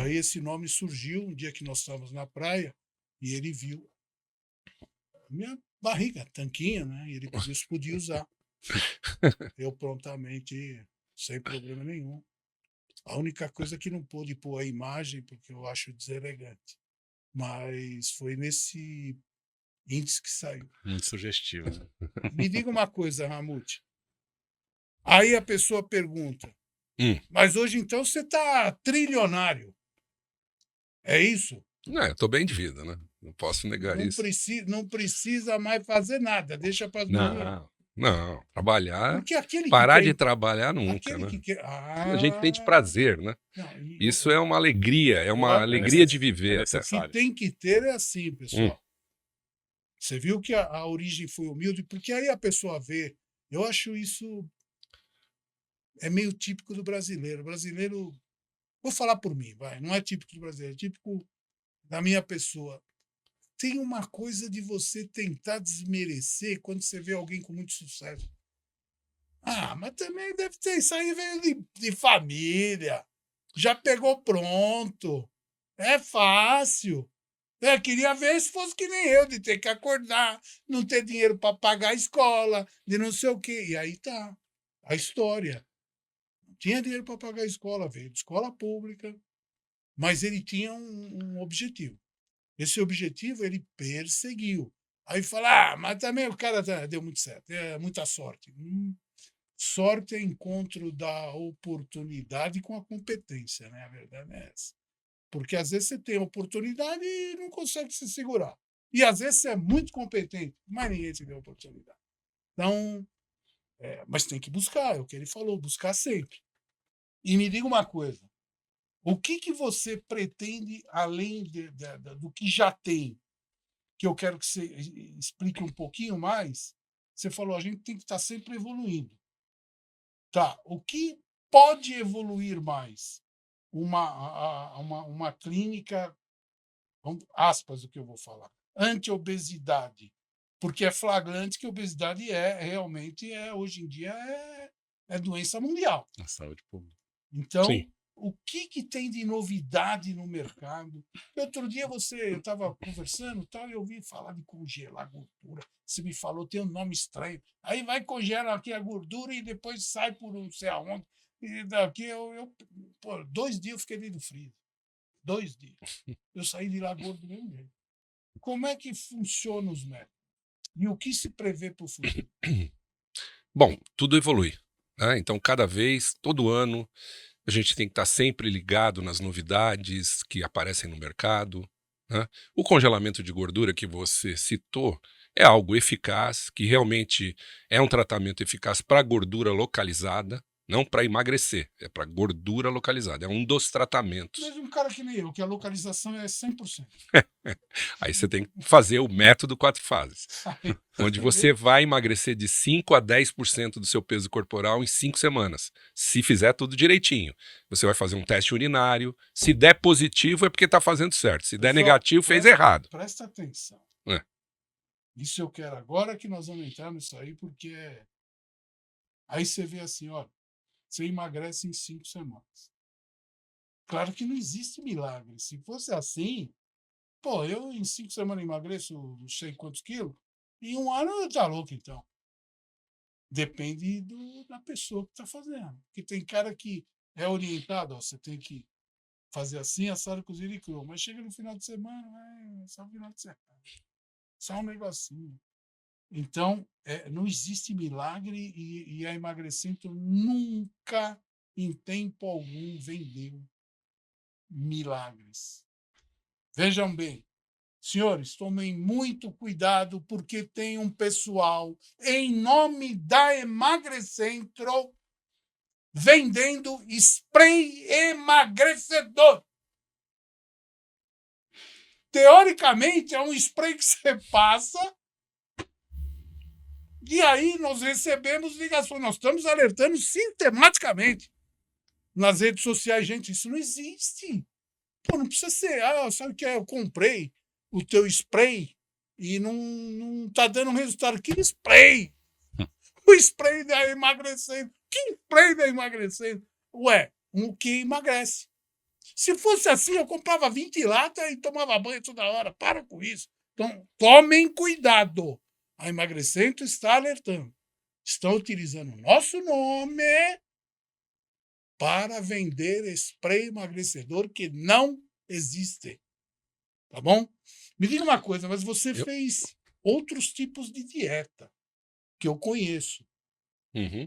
esse nome surgiu um dia que nós estávamos na praia e ele viu minha barriga, tanquinho, né? E ele pediu se podia usar. Eu prontamente, sem problema nenhum. A única coisa que não pôde pôr a imagem, porque eu acho deselegante. Mas foi nesse índice que saiu. Muito sugestivo. Né? Me diga uma coisa, Ramuti. Aí a pessoa pergunta, mas hoje então você está trilionário. É isso? Não, eu estou bem de vida, né? Não posso negar Não, isso. não precisa mais fazer nada, deixa para as mulheres. Não. Trabalhar, Porque aquele que parar de quer. trabalhar nunca, Aquele né? que quer. A gente tem de prazer, né? Não, Isso é uma alegria, é uma alegria de viver até. o que necessário. tem que ter é assim, Hum, pessoal. Você viu que a origem foi humilde, porque aí a pessoa vê. Eu acho isso é meio típico do brasileiro. O brasileiro, vou falar por mim, vai, não é típico do brasileiro, é típico da minha pessoa. Tem uma coisa de você tentar desmerecer quando você vê alguém com muito sucesso. Ah, mas também deve ter, isso aí veio de família. Já pegou pronto. É fácil. Queria ver se fosse que nem eu, de ter que acordar, não ter dinheiro para pagar a escola, de não sei o quê. E aí tá a história. Não tinha dinheiro para pagar a escola, veio de escola pública, mas ele tinha um objetivo. Esse objetivo ele perseguiu. Aí fala, mas também o cara deu muito certo, é muita sorte. Sorte é encontro da oportunidade com a competência, né? A verdade é essa. Porque às vezes você tem oportunidade e não consegue se segurar. E às vezes você é muito competente, mas ninguém te deu oportunidade. Então, mas tem que buscar, é o que ele falou, buscar sempre. E me diga uma coisa, o que você pretende além do que já tem, que eu quero que você explique um pouquinho mais? Você falou, a gente tem que estar sempre evoluindo. Tá, o que pode evoluir mais? Uma clínica, aspas, o que eu vou falar, anti-obesidade, porque é flagrante que a obesidade realmente hoje em dia é doença mundial. A saúde pública. Então, sim. o que tem de novidade no mercado? Outro dia eu estava conversando tal, e eu ouvi falar de congelar gordura. Você me falou, tem um nome estranho. Aí vai, congela aqui a gordura e depois sai por não sei aonde. E daqui pô, 2 dias eu fiquei dentro do freezer. 2 dias. Eu saí de lá gordo do mesmo jeito. Como é que funciona os métodos? E o que se prevê para o futuro? Bom, tudo evolui, né? Então, cada vez, todo ano, a gente tem que estar sempre ligado nas novidades que aparecem no mercado, né? O congelamento de gordura que você citou é algo eficaz, que realmente é um tratamento eficaz para gordura localizada, não para emagrecer, é para gordura localizada, é um dos tratamentos. Mas um cara que nem eu, que a localização é 100%. Aí você tem que fazer o método 4 fases, onde você vai emagrecer de 5 a 10% do seu peso corporal em 5 semanas, se fizer tudo direitinho. Você vai fazer um teste urinário, se der positivo é porque está fazendo certo, se der Pessoal, negativo fez errado. Presta atenção. É. Isso eu quero agora que nós vamos entrar nisso aí, porque aí você vê assim, olha, você emagrece em 5 semanas. Claro que não existe milagre. Se fosse assim, pô, eu em 5 semanas emagreço não sei quantos quilos, em 1 ano eu tá louco, então. Depende da pessoa que está fazendo. Porque tem cara que é orientado, ó, você tem que fazer assim, assado, cozido e cru. Mas chega no final de semana, só final de semana. Só um negocinho. Então, não existe milagre e a Emagrecentro nunca, em tempo algum, vendeu milagres. Vejam bem, senhores, tomem muito cuidado porque tem um pessoal, em nome da Emagrecentro, vendendo spray emagrecedor. Teoricamente, é um spray que você passa e aí nós recebemos ligações. Nós estamos alertando sistematicamente nas redes sociais. Gente, isso não existe. Pô, não precisa ser. Sabe o que é? Eu comprei o teu spray e não tá dando resultado. Que spray? O spray da emagrecendo. Que spray da emagrecendo? Ué, um que emagrece. Se fosse assim, eu comprava 20 latas e tomava banho toda hora. Para com isso. Então, tomem cuidado. A Emagrecento está alertando. Estão utilizando o nosso nome para vender spray emagrecedor que não existe. Tá bom? Me diga uma coisa, mas você fez outros tipos de dieta que eu conheço. Uhum.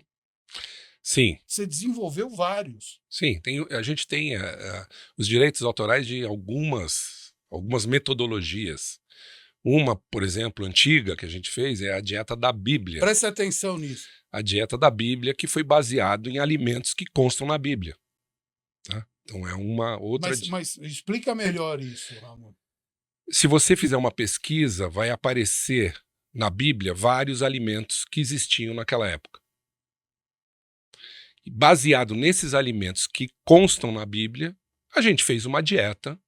Sim. Você desenvolveu vários. Sim, a gente tem os direitos autorais de algumas algumas metodologias. Uma, por exemplo, antiga que a gente fez é a dieta da Bíblia. Preste atenção nisso. A dieta da Bíblia, que foi baseado em alimentos que constam na Bíblia. Tá? Então é uma outra... Mas explica melhor isso, Ramon. Se você fizer uma pesquisa, vai aparecer na Bíblia vários alimentos que existiam naquela época. E baseado nesses alimentos que constam na Bíblia, a gente fez uma dieta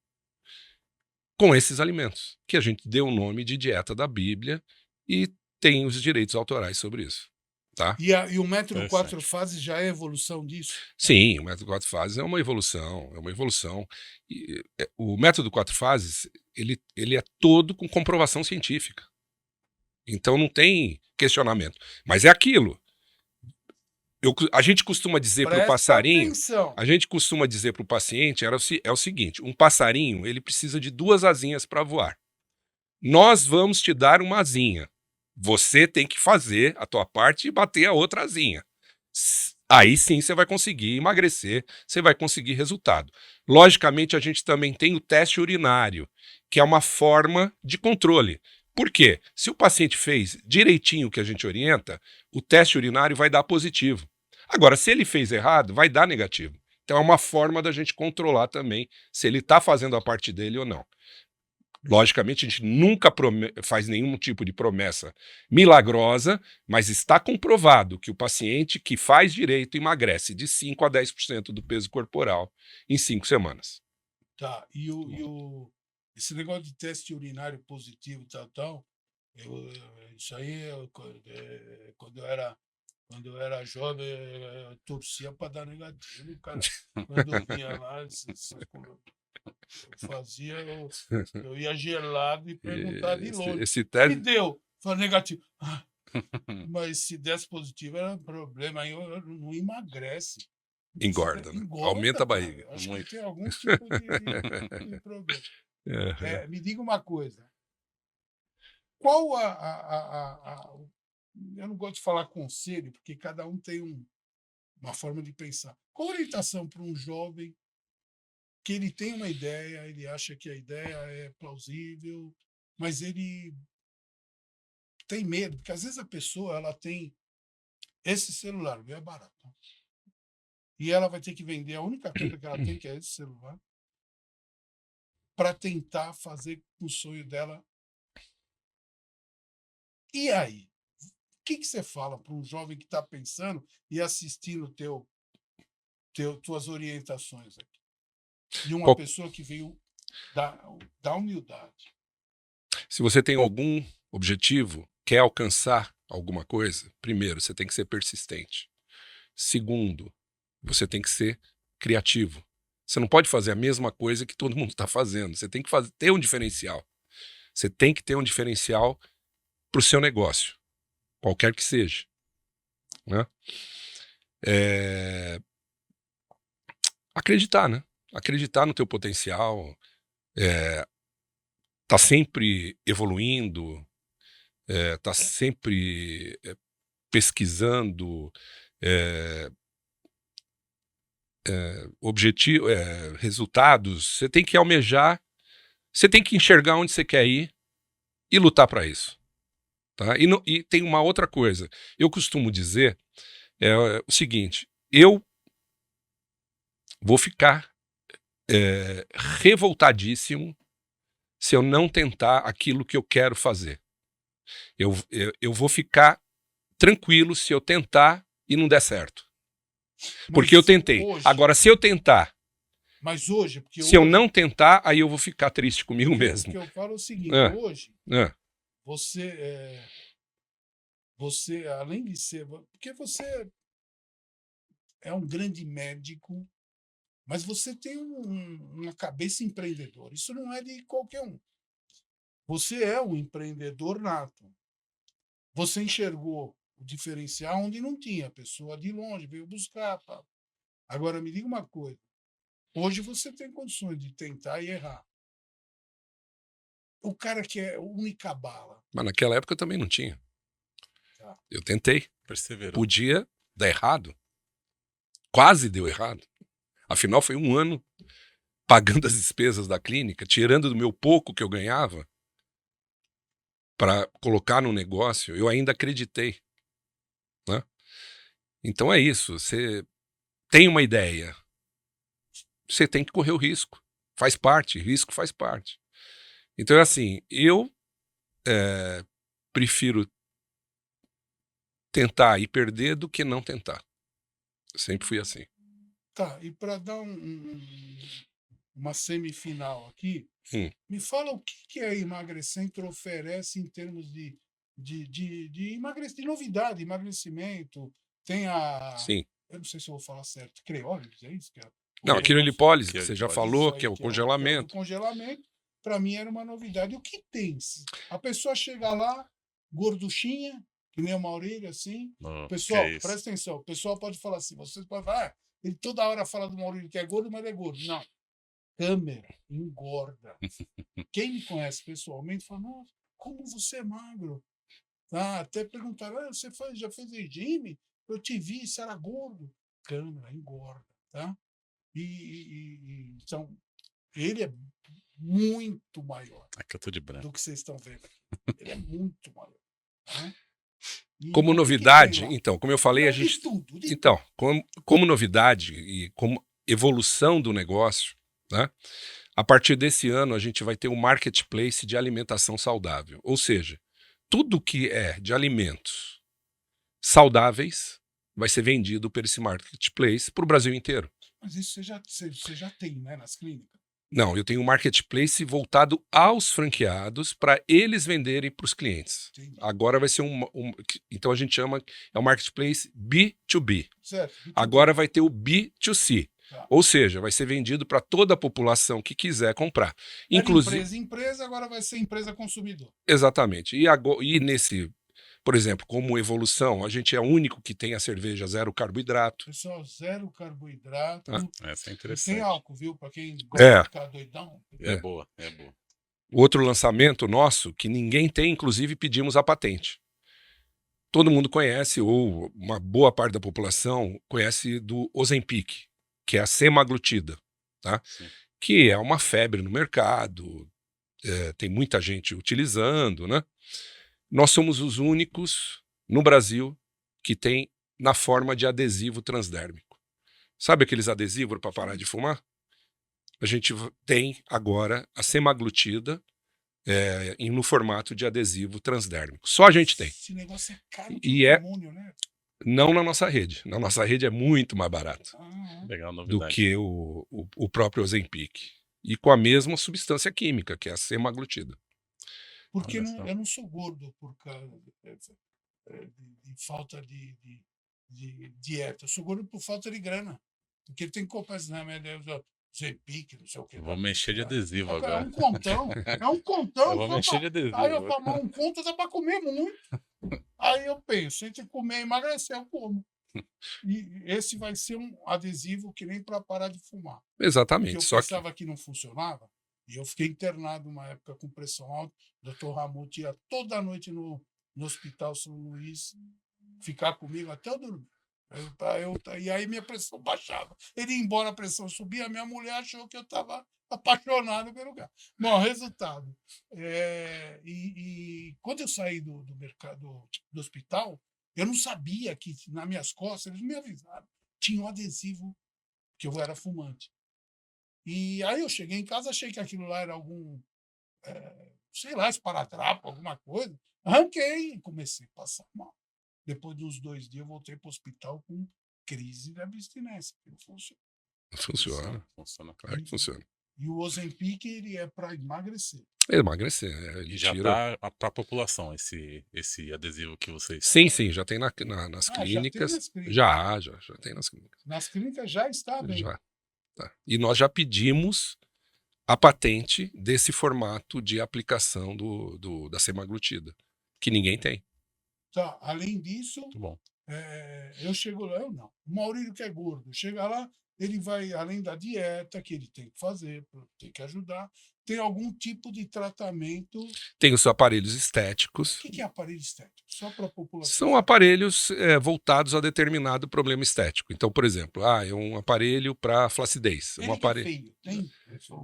com esses alimentos, que a gente deu o nome de dieta da Bíblia e tem os direitos autorais sobre isso. Tá? E o método 4 fases já é evolução disso? Sim, o método 4 fases é uma evolução, E, o método 4 fases, ele é todo com comprovação científica. Então não tem questionamento. Mas é aquilo. A gente costuma dizer para o passarinho, atenção. a gente costuma dizer para o paciente é o seguinte: um passarinho ele precisa de 2 asinhas para voar. Nós vamos te dar uma asinha. Você tem que fazer a tua parte e bater a outra asinha. Aí sim você vai conseguir emagrecer, você vai conseguir resultado. Logicamente, a gente também tem o teste urinário, que é uma forma de controle. Por quê? Se o paciente fez direitinho o que a gente orienta, o teste urinário vai dar positivo. Agora, se ele fez errado, vai dar negativo. Então é uma forma da gente controlar também se ele está fazendo a parte dele ou não. Logicamente, a gente nunca faz nenhum tipo de promessa milagrosa, mas está comprovado que o paciente que faz direito emagrece de 5 a 10% do peso corporal em 5 semanas. Tá, e esse negócio de teste urinário positivo tal, isso aí, quando eu era jovem, eu torcia para dar negativo, cara. Quando eu vinha lá, eu ia gelado e perguntar de longe. Esse E teste... deu, foi negativo. Mas se desse positivo era problema, aí não emagrece. Engorda, né? Aumenta a barriga. Cara. Acho que tem alguns tipos de problema. Me diga uma coisa. Qual eu não gosto de falar conselho, porque cada um tem uma forma de pensar. Qual a orientação para um jovem que ele tem uma ideia, ele acha que a ideia é plausível, mas ele tem medo, porque às vezes a pessoa ela tem esse celular, é barato, e ela vai ter que vender a única coisa que ela tem, que é esse celular, para tentar fazer o sonho dela. E aí? O que você fala para um jovem que está pensando e assistindo tuas orientações aqui? De uma pessoa que veio da humildade. Se você tem algum objetivo, quer alcançar alguma coisa, primeiro, você tem que ser persistente. Segundo, você tem que ser criativo. Você não pode fazer a mesma coisa que todo mundo está fazendo. Você tem que ter um diferencial. Você tem que ter um diferencial para o seu negócio, qualquer que seja. Né? Acreditar, né? Acreditar no teu potencial, tá sempre evoluindo, tá sempre pesquisando, resultados. Você tem que almejar, você tem que enxergar onde você quer ir e lutar para isso. Tá? E tem uma outra coisa. Eu costumo dizer o seguinte: eu vou ficar revoltadíssimo se eu não tentar aquilo que eu quero fazer. Eu vou ficar tranquilo se eu tentar e não der certo. Porque eu tentei. Hoje, agora, se eu tentar, mas hoje, porque se eu não tentar, aí eu vou ficar triste comigo mesmo. Porque eu falo o seguinte, hoje, você, além de ser... Porque você é um grande médico, mas você tem uma cabeça empreendedora. Isso não é de qualquer um. Você é um empreendedor nato. Você enxergou o diferencial onde não tinha. A pessoa de longe veio buscar. Pá. Agora, me diga uma coisa. Hoje você tem condições de tentar e errar. O cara que é única bala. Mas naquela época eu também não tinha. Tá. Eu tentei. Perseverou. Podia dar errado. Quase deu errado. Afinal, foi um ano pagando as despesas da clínica, tirando do meu pouco que eu ganhava para colocar no negócio, eu ainda acreditei, né? Então é isso, você tem uma ideia, você tem que correr o risco, faz parte, risco faz parte. Então é assim, eu prefiro tentar e perder do que não tentar. Eu sempre fui assim. Tá, e para dar uma semifinal aqui, Hum, me fala o que a Emagrecentro oferece em termos de novidade, emagrecimento. Tem a. sim. Eu não sei se eu vou falar certo, creólise, é isso? Que é, Não, o- a Creolipólise. criolipólise, que você já Criolipólise. isso falou, aí, que é o que é o do congelamento. congelamento, para mim era uma novidade. O que tem? A pessoa chega lá, gorduchinha, que nem uma orelha assim. Oh, que Pessoal, é isso? presta atenção. O pessoal pode falar assim, vocês podem falar, ele toda hora fala do Maurílio que é gordo, mas ele é gordo. Não. Câmera engorda. Quem me conhece pessoalmente fala, nossa, como você é magro. Ah, até perguntaram, você já fez regime? Eu te vi, você era gordo. Câmera engorda, tá? Então, ele é muito maior É que eu tô de branco. do que vocês estão vendo aqui. Ele é muito maior. Né? Como O que tem novidade, lá? então, como eu falei, a Não, gente. de tudo. Então, como novidade e como evolução do negócio, né? A partir desse ano, a gente vai ter um marketplace de alimentação saudável. Ou seja, tudo que é de alimentos saudáveis vai ser vendido por esse marketplace para o Brasil inteiro. Mas isso você já tem, né, nas clínicas. Não, eu tenho um marketplace voltado aos franqueados para eles venderem para os clientes. Entendi. Agora vai ser então a gente chama, é um marketplace B2B. Certo? Agora vai ter o B2C. Tá. Ou seja, vai ser vendido para toda a população que quiser comprar. Era Inclusive, empresa, agora vai ser empresa consumidor. exatamente. E nesse, por exemplo, como evolução, a gente é o único que tem a cerveja zero carboidrato. Pessoal, zero carboidrato. Essa é E interessante. tem álcool, viu? Para quem gosta É. de ficar doidão. É boa, é boa. Outro lançamento nosso, que ninguém tem, inclusive pedimos a patente. Todo mundo conhece, ou uma boa parte da população conhece do Ozempic, que é a semaglutida, tá? Sim. Que é uma febre no mercado, tem muita gente utilizando, né? Nós somos os únicos no Brasil que tem na forma de adesivo transdérmico. Sabe aqueles adesivos para parar de fumar? A gente tem agora a semaglutida no formato de adesivo transdérmico. Só a gente tem. Esse negócio é caro E é demônio, né? não na nossa rede. Na nossa rede é muito mais barato Legal, do novidade. que o próprio Ozempic. E com a mesma substância química, que é a semaglutida. Porque Olha só. eu não sou gordo por causa de falta de dieta. Eu sou gordo por falta de grana. Porque tem que comprar esse remédio, Zempic, não sei o que. Vou mexer de adesivo É agora. um contão. É um contão. Eu vou mexer de adesivo. Aí eu tomar um conto dá para comer muito. Aí eu penso, entre comer e emagrecer, eu como. E esse vai ser um adesivo que nem para parar de fumar. Porque Exatamente. eu Só que pensava que não funcionava. E eu fiquei internado uma época com pressão alta. O Dr. Ramute ia toda noite no Hospital São Luís ficar comigo até eu dormir. E aí minha pressão baixava. Ele ia embora, a pressão subia, a minha mulher achou que eu estava apaixonado pelo cara. Bom, resultado. Quando eu saí do mercado do hospital, eu não sabia que nas minhas costas, eles me avisaram, tinha um adesivo que eu era fumante. E aí eu cheguei em casa, achei que aquilo lá era algum, sei lá, esparadrapo, alguma coisa. Arranquei e comecei a passar mal. Depois de uns 2 dias, eu voltei para o hospital com crise de abstinência. Não funciona. funciona. Funciona. Claro que funciona. E o Ozempic, ele é para emagrecer. Emagrecer. Ele E já tira... tá para a população esse adesivo que vocês... Sim, já tem nas Já tem clínicas. nas clínicas. Já tem nas clínicas. Nas clínicas já está bem. Já. Tá. E nós já pedimos a patente desse formato de aplicação da semaglutida, que ninguém tem. Tá. Além disso, Muito bom. eu chego lá, eu não. O Maurílio que é gordo, chega lá, ele vai, além da dieta que ele tem que fazer, tem que ajudar, tem algum tipo de tratamento. Tem os aparelhos estéticos. O que é aparelho estético? Só para a população. São aparelhos voltados a determinado problema estético. Então, por exemplo, é um aparelho para flacidez. Ele Um que é aparelho. feio, tem?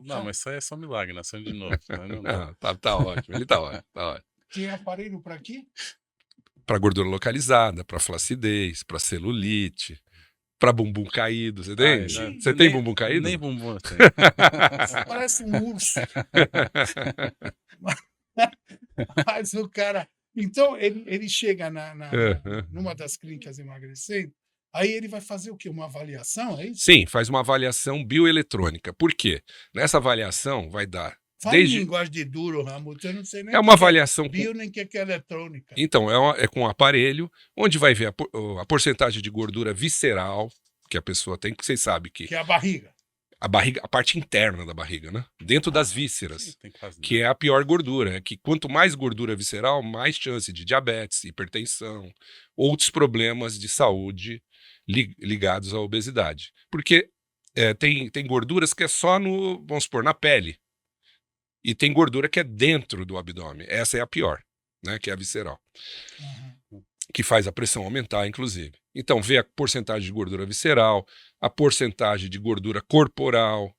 Não, mas isso aí é só milagre, nascendo de novo. Não, tá ótimo, ele tá ótimo, tá ótimo. Tem aparelho para quê? Para gordura localizada, para flacidez, para celulite, para bumbum caído, você tem? Sim. Você tem bumbum caído? Nem bumbum eu tenho. Parece um urso. Mas o cara. Então, ele chega numa das clínicas emagrecendo, aí ele vai fazer o quê? Uma avaliação, é isso? Sim, faz uma avaliação bioeletrônica. Por quê? Nessa avaliação vai dar. Fala em linguagem de duro, Ramon, eu não sei nem É uma avaliação. Bio nem que é eletrônica. Então, é com um aparelho, onde vai ver a porcentagem de gordura visceral que a pessoa tem, que vocês sabem Que é a barriga. a parte interna da barriga, né? Dentro das vísceras, Tem quase que é a pior gordura. É que quanto mais gordura visceral, mais chance de diabetes, hipertensão, outros problemas de saúde ligados à obesidade. Porque tem gorduras que é só vamos supor, na pele. E tem gordura que é dentro do abdômen. Essa é a pior, né? Que é a visceral. Que faz a pressão aumentar, inclusive. Então, vê a porcentagem de gordura visceral, a porcentagem de gordura corporal,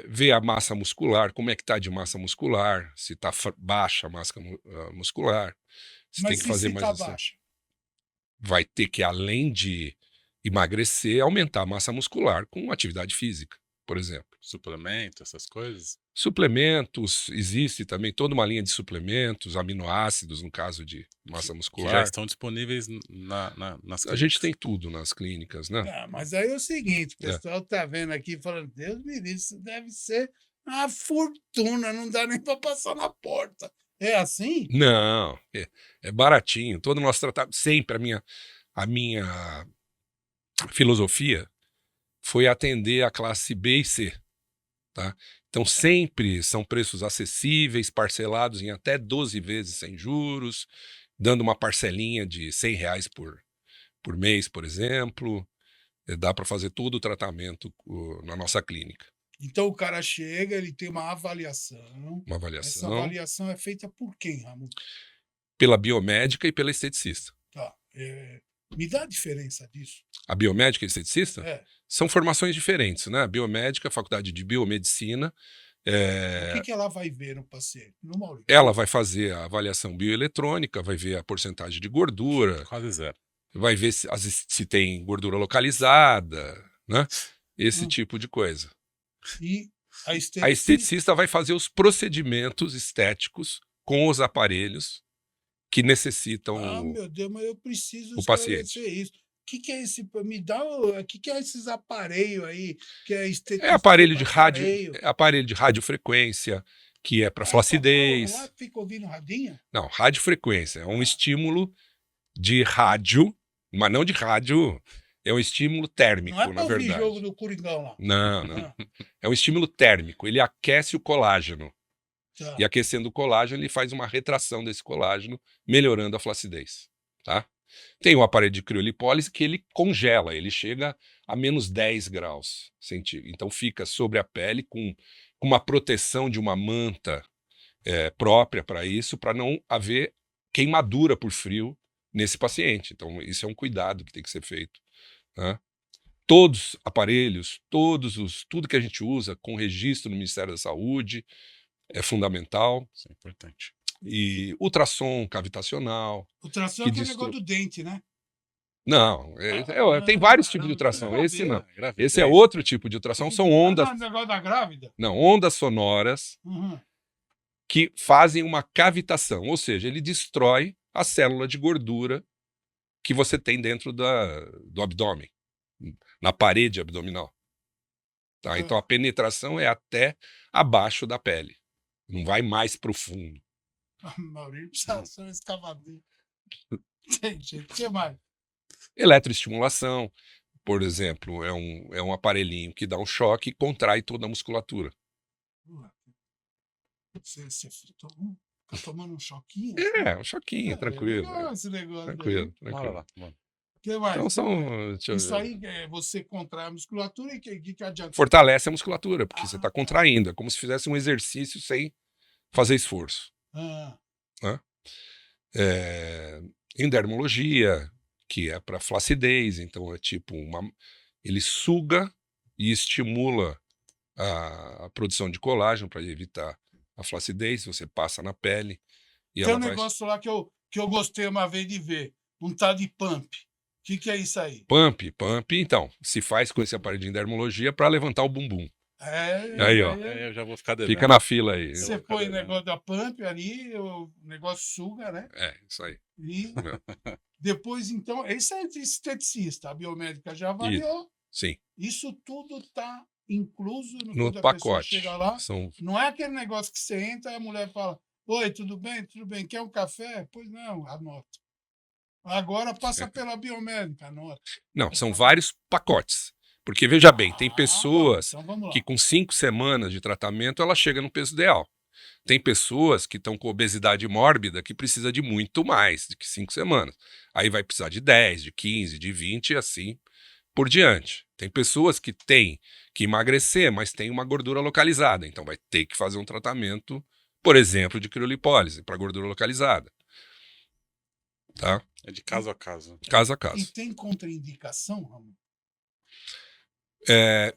vê a massa muscular, como é que está de massa muscular, se está baixa a massa muscular. Se Mas tem que fazer se mais está baixa? Vai ter que, além de emagrecer, aumentar a massa muscular com atividade física, por exemplo. Suplemento, essas coisas. Suplementos, existe também toda uma linha de suplementos, aminoácidos, no caso de massa Que muscular. já estão disponíveis nas clínicas. A gente tem tudo nas clínicas, né? Mas aí é o seguinte, o pessoal está vendo aqui falando, Deus me livre, isso deve ser uma fortuna, não dá nem para passar na porta. É assim? Não, é baratinho. Todo o nosso tratamento, sempre a minha filosofia foi atender a classe B e C, tá? Então sempre são preços acessíveis, parcelados em até 12 vezes sem juros, dando uma parcelinha de R$100 por mês, por exemplo. Dá para fazer todo o tratamento na nossa clínica. Então o cara chega, ele tem uma avaliação. Uma avaliação. Essa avaliação é feita por quem, Ramon? Pela biomédica e pela esteticista. Tá. Me dá a diferença disso? A biomédica e a esteticista? São formações diferentes, né? A biomédica, a faculdade de biomedicina. O que ela vai ver no paciente? No Maurício? Ela vai fazer a avaliação bioeletrônica, vai ver a porcentagem de gordura. Quase zero. Vai ver se tem gordura localizada, né? Esse tipo de coisa. E a esteticista vai fazer os procedimentos estéticos com os aparelhos que necessitam meu Deus, mas eu preciso o paciente. Isso. O que é esse? Me dá o que é esses aparelhos aí que é esteticista? É aparelho de radiofrequência, que é para flacidez. Lá fica ouvindo radinha? Não, radiofrequência é um estímulo de rádio, mas não de rádio. É um estímulo térmico, não é na verdade. Não é jogo do Coringão lá. Não. É um estímulo térmico. Ele aquece o colágeno. Tá. E aquecendo o colágeno, ele faz uma retração desse colágeno, melhorando a flacidez. Tá? Tem o aparelho de criolipólise que ele congela, ele chega a menos 10 graus centígrados. Então fica sobre a pele com uma proteção de uma manta própria para isso, para não haver queimadura por frio nesse paciente. Então isso é um cuidado que tem que ser feito. Né? Todos os aparelhos, tudo que a gente usa com registro no Ministério da Saúde é fundamental. Isso é importante. E ultrassom cavitacional. Ultrassom é aquele negócio do dente, né? Não, tem vários tipos de ultrassom. Esse não. Gravidez. Esse é outro tipo de ultrassom, são ondas. Não, negócio da grávida? Não, ondas sonoras que fazem uma cavitação, ou seja, ele destrói a célula de gordura que você tem dentro do abdômen, na parede abdominal. Tá? Então a penetração é até abaixo da pele, não vai mais profundo. Maurício, são escavador. Entendi. O que mais? Eletroestimulação, por exemplo, é um aparelhinho que dá um choque e contrai toda a musculatura. Você fica tomando um choquinho? Um choquinho, tranquilo. Legal esse negócio. Tranquilo. Bora lá. que mais? Então são. Deixa eu Isso ver. aí você contrai a musculatura e que adianta? Fortalece a musculatura, porque você Ah, está contraindo. É como se fizesse um exercício sem fazer esforço. ah, Né? Endermologia, que é para flacidez, então é tipo ele suga e estimula a produção de colágeno para evitar a flacidez, você passa na pele e tem um ela vai. negócio lá que eu gostei uma vez de ver, um tal de pump. O que é isso aí? Pump, então, se faz com esse aparelho de endermologia para levantar o bumbum. É, Aí, isso ó, aí Eu já vou ficar devendo. fica na fila aí. você vou ficar põe o devendo. negócio da pump ali, o negócio suga, né? Isso aí. E É, depois, então, esse é de esteticista, a biomédica já Isso, avaliou. sim, Isso tudo está incluso no quando a pessoa pacote. chega lá. São, Não é aquele negócio que você entra e a mulher fala: Oi, tudo bem? Tudo bem? Quer um café? Pois não, anota. Agora passa pela biomédica, anota. não, são vários pacotes. Porque, veja bem, tem Bom, pessoas então vamos que lá. com 5 semanas de tratamento ela chega no peso ideal. Tem pessoas que estão com obesidade mórbida que precisa de muito mais do que 5 semanas. Aí vai precisar de 10, de 15, de 20 e assim por diante. Tem pessoas que têm que emagrecer, mas tem uma gordura localizada. Então vai ter que fazer um tratamento, por exemplo, de criolipólise para gordura localizada. Tá? É de caso a caso. Caso a E caso. tem contraindicação, Ramon? É,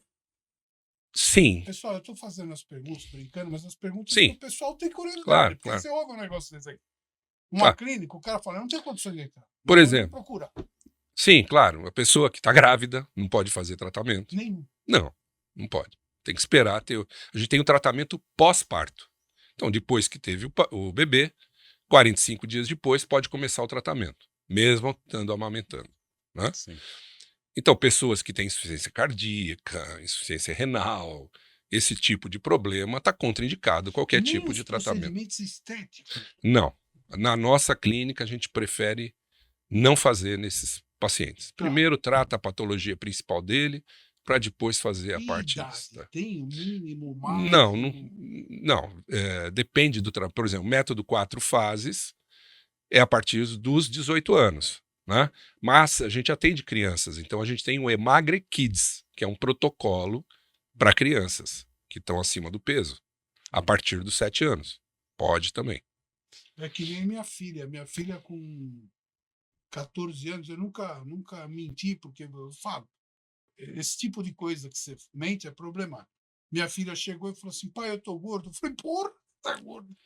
sim, Pessoal, eu estou fazendo as perguntas, brincando, mas as perguntas que sim, o pessoal tem curiosidade. claro, Porque claro. você ouve um negócio desse aí. Uma Ah, clínica, o cara fala: Não tem condições de entrar. por Não vou nem exemplo, procurar. sim, claro, a pessoa que está grávida não pode fazer tratamento. Nenhum. Não, não pode. Tem que esperar ter. A gente tem um tratamento pós-parto. Então, depois que teve o bebê, 45 dias depois pode começar o tratamento, mesmo estando amamentando. Né? Sim. Então, pessoas que têm insuficiência cardíaca, insuficiência renal, esse tipo de problema está contraindicado qualquer Nem tipo os de tratamento. procedimentos estéticos. Não. Na nossa clínica, a gente prefere não fazer nesses pacientes. Tá. Primeiro trata a patologia principal dele, para depois fazer a Que parte. idade? Tem o mínimo, o Não, máximo? não. Depende do tratamento. Por exemplo, o método 4 fases é a partir dos 18 anos. Né? Mas a gente atende crianças, então a gente tem o Emagre Kids, que é um protocolo para crianças que estão acima do peso, a partir dos 7 anos. Pode também. É que nem minha filha. Minha filha com 14 anos, eu nunca menti, porque eu falo, esse tipo de coisa que você mente é problemático. Minha filha chegou e falou assim: Pai, eu tô gordo. Eu falei: Porra, tá gordo.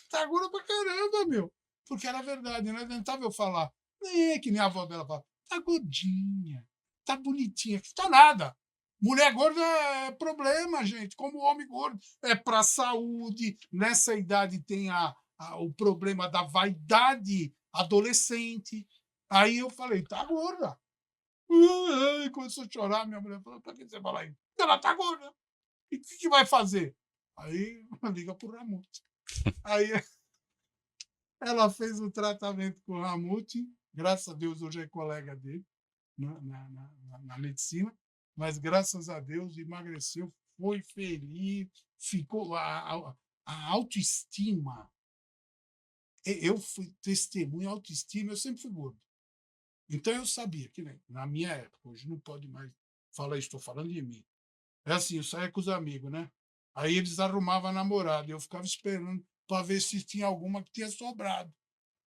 Tá gordo pra caramba, meu. Porque era verdade, não adiantava eu falar. Nem é que nem a avó dela fala: Tá gordinha, tá bonitinha. Tá nada. Mulher gorda é problema, gente. Como homem gordo. É pra saúde. Nessa idade tem o problema da vaidade adolescente. Aí eu falei: Tá gorda. Ai, começou a chorar. Minha mulher falou: Pra que você fala isso? Ela tá gorda. E o que vai fazer? Aí liga pro Ramute. Aí ela fez o tratamento com o Ramute. Graças a Deus, hoje é colega dele na medicina. Mas graças a Deus, emagreceu, foi feliz, ficou. A autoestima. Eu fui testemunha, autoestima, eu sempre fui gordo. Então eu sabia que, né, na minha época, hoje não pode mais falar isso, estou falando de mim. É assim, eu saía com os amigos, né? Aí eles arrumavam a namorada, eu ficava esperando para ver se tinha alguma que tinha sobrado.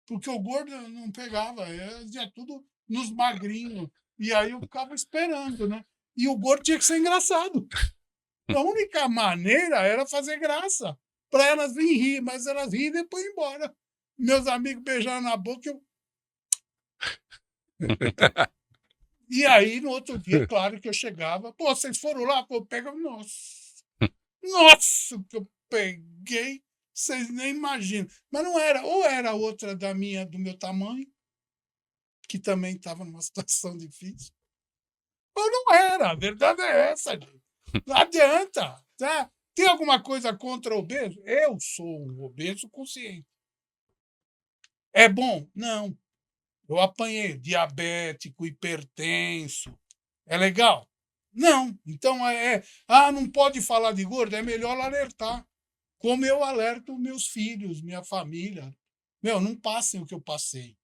Porque o gordo não pegava, ia tudo nos magrinhos. E aí eu ficava esperando, né? E o gordo tinha que ser engraçado. A única maneira era fazer graça, para elas virem rir, mas elas riam e depois ir embora. Meus amigos beijaram na boca, eu. E aí, no outro dia, claro que eu chegava, pô, vocês foram lá, pô, pega, nossa, que eu peguei, vocês nem imaginam. Mas não era, ou era outra do meu tamanho, que também estava numa situação difícil, ou não era, a verdade é essa, gente. Não adianta, tá? Tem alguma coisa contra obeso? Eu sou um obeso consciente. É bom? Não. Eu apanhei diabético, hipertenso. É legal? Não. Então não pode falar de gordo, é melhor alertar. Como eu alerto meus filhos, minha família. Meu, não passem o que eu passei.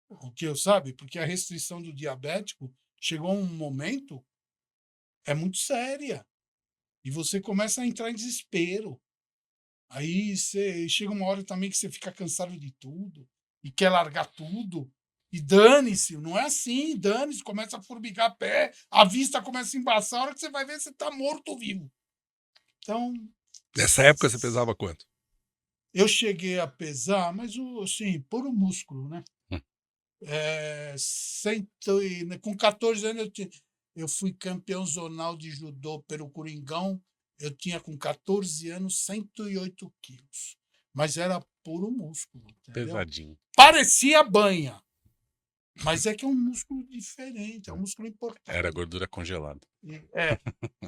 O que eu sabe? Porque a restrição do diabético chegou a um momento é muito séria. E você começa a entrar em desespero. Aí você chega uma hora também que você fica cansado de tudo e quer largar tudo. E dane-se, não é assim, dane-se, começa a formigar a pé, a vista começa a embaçar, a hora que você vai ver, você está morto-vivo. Então, Nessa época você pesava quanto? eu cheguei a pesar, mas assim, puro músculo, né? Hum. Com 14 anos eu fui campeão zonal de judô pelo Coringão. Eu tinha com 14 anos 108 quilos. Mas era puro músculo, entendeu? Pesadinho. Parecia banha. Mas é que é um músculo diferente, é um músculo importante. Era gordura congelada.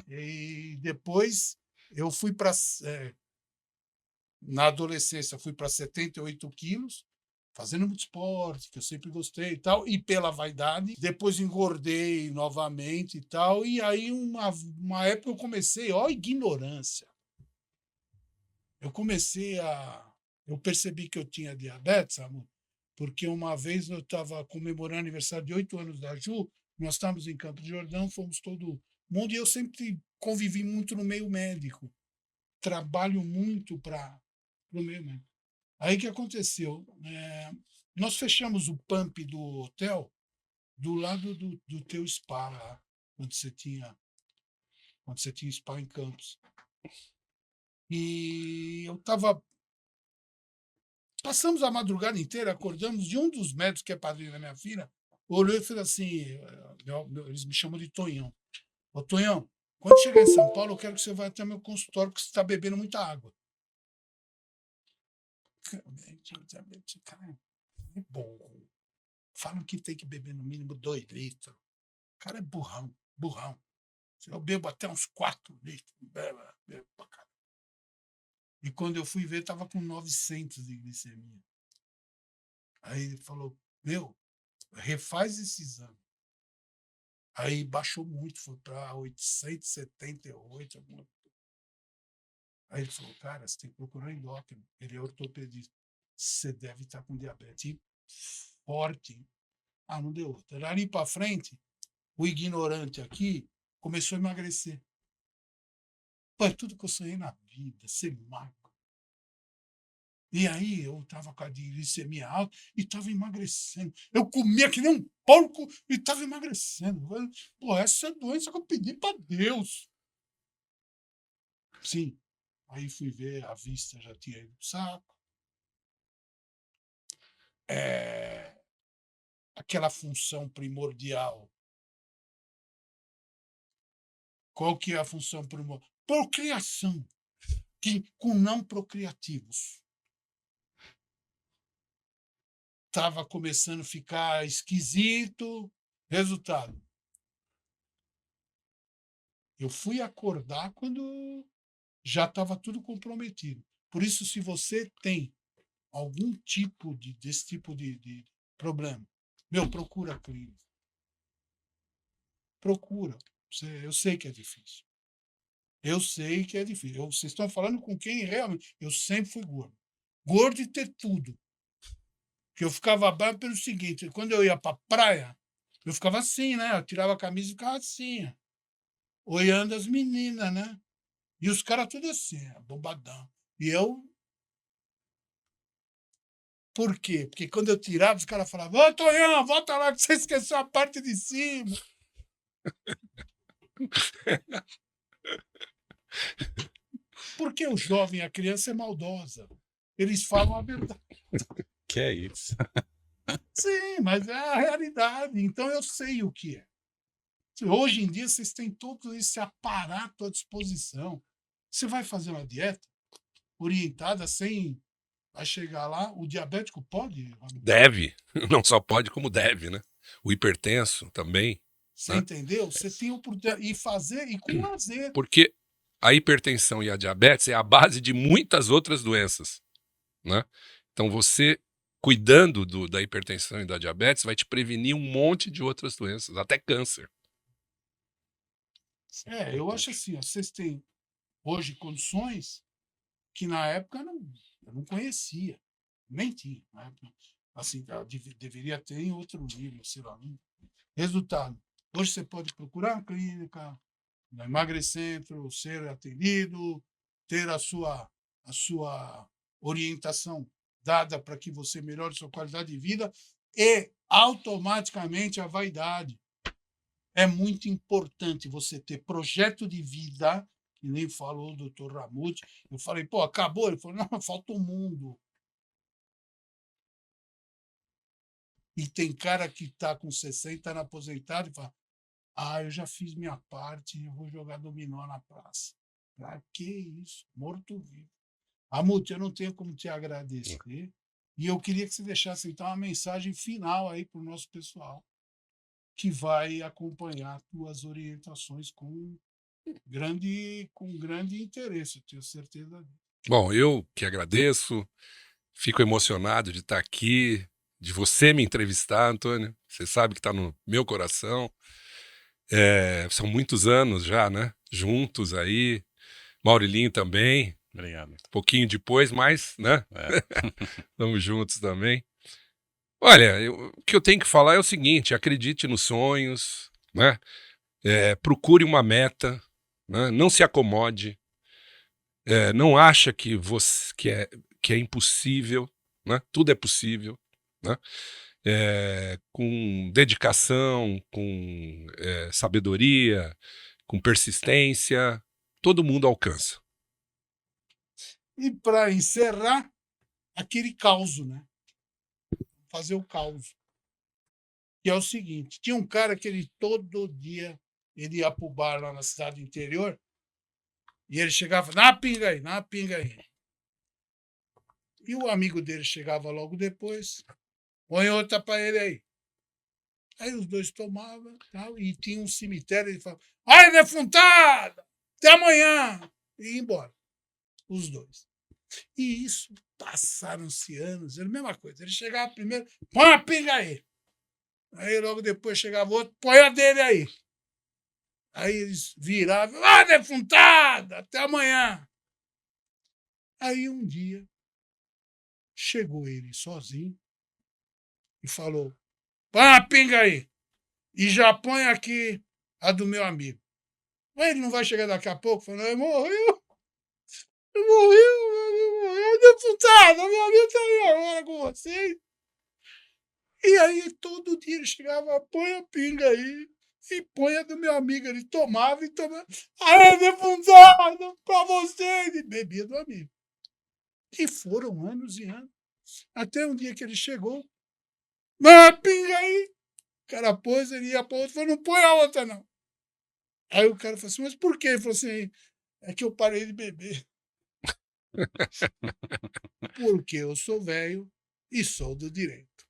E depois eu fui para. Na adolescência, fui para 78 quilos, fazendo muito esporte, que eu sempre gostei e tal, e pela vaidade. Depois engordei novamente e tal. E aí, uma época, eu comecei, ó, ignorância. Eu percebi que eu tinha diabetes, amor, porque uma vez eu estava comemorando o aniversário de 8 anos da Ju, nós estávamos em Campos do Jordão, fomos todo mundo, e eu sempre convivi muito no meio médico. Trabalho muito para o meio médico. Aí o que aconteceu? Nós fechamos o pump do hotel do lado do teu spa lá, quando você tinha spa em Campos. E eu estava. Passamos a madrugada inteira, acordamos de um dos médicos que é padrinho da minha filha, olhou e fez assim: eles me chamam de Tonhão. Ô, Tonhão, quando chegar em São Paulo, eu quero que você vá até meu consultório, porque você está bebendo muita água. Cara, é burro. Falam que tem que beber no mínimo 2 litros. O cara é burrão, burrão. Eu bebo até uns 4 litros. Bebo pra caramba. E quando eu fui ver, estava com 900 de glicemia. Aí ele falou, refaz esse exame. Aí baixou muito, foi para 878. Aí ele falou, cara, você tem que procurar endócrino. Ele é ortopedista. Você deve estar com diabetes forte. Ah, não deu outra. Dali para frente, o ignorante aqui começou a emagrecer. Pô, é tudo que eu sonhei na vida, ser magro. E aí eu estava com a glicemia alta e estava emagrecendo. Eu comia que nem um porco e estava emagrecendo. Pô, essa é a doença que eu pedi para Deus. Sim. Aí fui ver, a vista já tinha ido pro saco. Aquela função primordial. Qual que é a função primordial? Procriação. Com não procriativos. Estava começando a ficar esquisito. Resultado. Eu fui acordar quando já estava tudo comprometido. Por isso, se você tem algum desse tipo de problema, procura a clínica. Procura. Eu sei que é difícil. Eu sei que é difícil. Vocês estão falando com quem realmente. Eu sempre fui gordo. Gordo e ter tudo. Que eu ficava bravo pelo seguinte: quando eu ia para a praia, eu ficava assim, né? Eu tirava a camisa e ficava assim, ó, olhando as meninas, né? E os caras tudo assim, bombadão. E eu. Por quê? Porque quando eu tirava, os caras falavam: Ô, Tonhão, volta lá que você esqueceu a parte de cima. Porque o jovem, a criança é maldosa. Eles falam a verdade. Que é isso? Sim, mas é a realidade. Então eu sei o que é. Hoje em dia vocês têm todo esse aparato à disposição. Você vai fazer uma dieta orientada sem. Vai chegar lá, o diabético pode? Deve. Não só pode, como deve, né? O hipertenso também. Você Né? entendeu? Você tem oportunidade e fazer e com lazer. Porque a hipertensão e a diabetes é a base de muitas outras doenças, né? Então você cuidando da hipertensão e da diabetes vai te prevenir um monte de outras doenças, até câncer. Eu acho assim, ó, vocês têm hoje condições que na época eu não conhecia, nem tinha. Na época. Assim, deveria ter em outro nível, sei lá. Resultado. Hoje você pode procurar uma clínica, na Emagrecentro, ser atendido, ter a sua orientação dada para que você melhore sua qualidade de vida e automaticamente a vaidade. É muito importante você ter projeto de vida, que nem falou o doutor Ramute. Eu falei, pô, acabou? Ele falou, não, falta um mundo. E tem cara que está com 60 anos aposentado e fala, eu já fiz minha parte, eu vou jogar dominó na praça. Pra que isso? Morto-vivo. Ramute, eu não tenho como te agradecer. E eu queria que você deixasse, então, uma mensagem final aí para o nosso pessoal, que vai acompanhar tuas orientações com grande interesse, eu tenho certeza disso. Bom, eu que agradeço, fico emocionado de estar aqui, de você me entrevistar, Antônio. Você sabe que está no meu coração. São muitos anos já, né? Juntos aí. Maurilinho também, Obrigado. um pouquinho depois, mas, né? É. Estamos juntos também. Olha, o que eu tenho que falar é o seguinte: acredite nos sonhos, né? Procure uma meta, né? Não se acomode, não acha que que é impossível, né? Tudo é possível, né? Com dedicação, com sabedoria, com persistência, todo mundo alcança. E para encerrar, aquele caos, né? Fazer o caos. Que é o seguinte: tinha um cara que ele todo dia ele ia para o bar lá na cidade interior e ele chegava, dá uma pinga aí, dá uma pinga aí. E o amigo dele chegava logo depois, põe outra para ele aí. Aí os dois tomavam tal, e tinha um cemitério, ele falava, ai, defuntada, até amanhã, e ia embora, os dois. E isso passaram-se anos, era a mesma coisa. Ele chegava primeiro, põe a pinga aí. Aí logo depois chegava outro, põe a dele aí. Aí eles viravam, defuntada, até amanhã. Aí um dia chegou ele sozinho e falou, põe a pinga aí. E já põe aqui a do meu amigo. Mas ele não vai chegar daqui a pouco? Falando, ele morreu, meu amigo morreu, deputado, meu amigo está aí agora com vocês. E aí todo dia ele chegava, põe a pinga aí, e põe a do meu amigo. Ele tomava e tomava. Aí, deputado, para vocês, e bebia do amigo. E foram anos e anos. Até um dia que ele chegou, mas pinga aí. O cara pôs, ele ia para outro, falou, não põe a outra não. Aí o cara falou assim, mas por quê? Ele falou assim, é que eu parei de beber. Porque eu sou velho e sou do direito.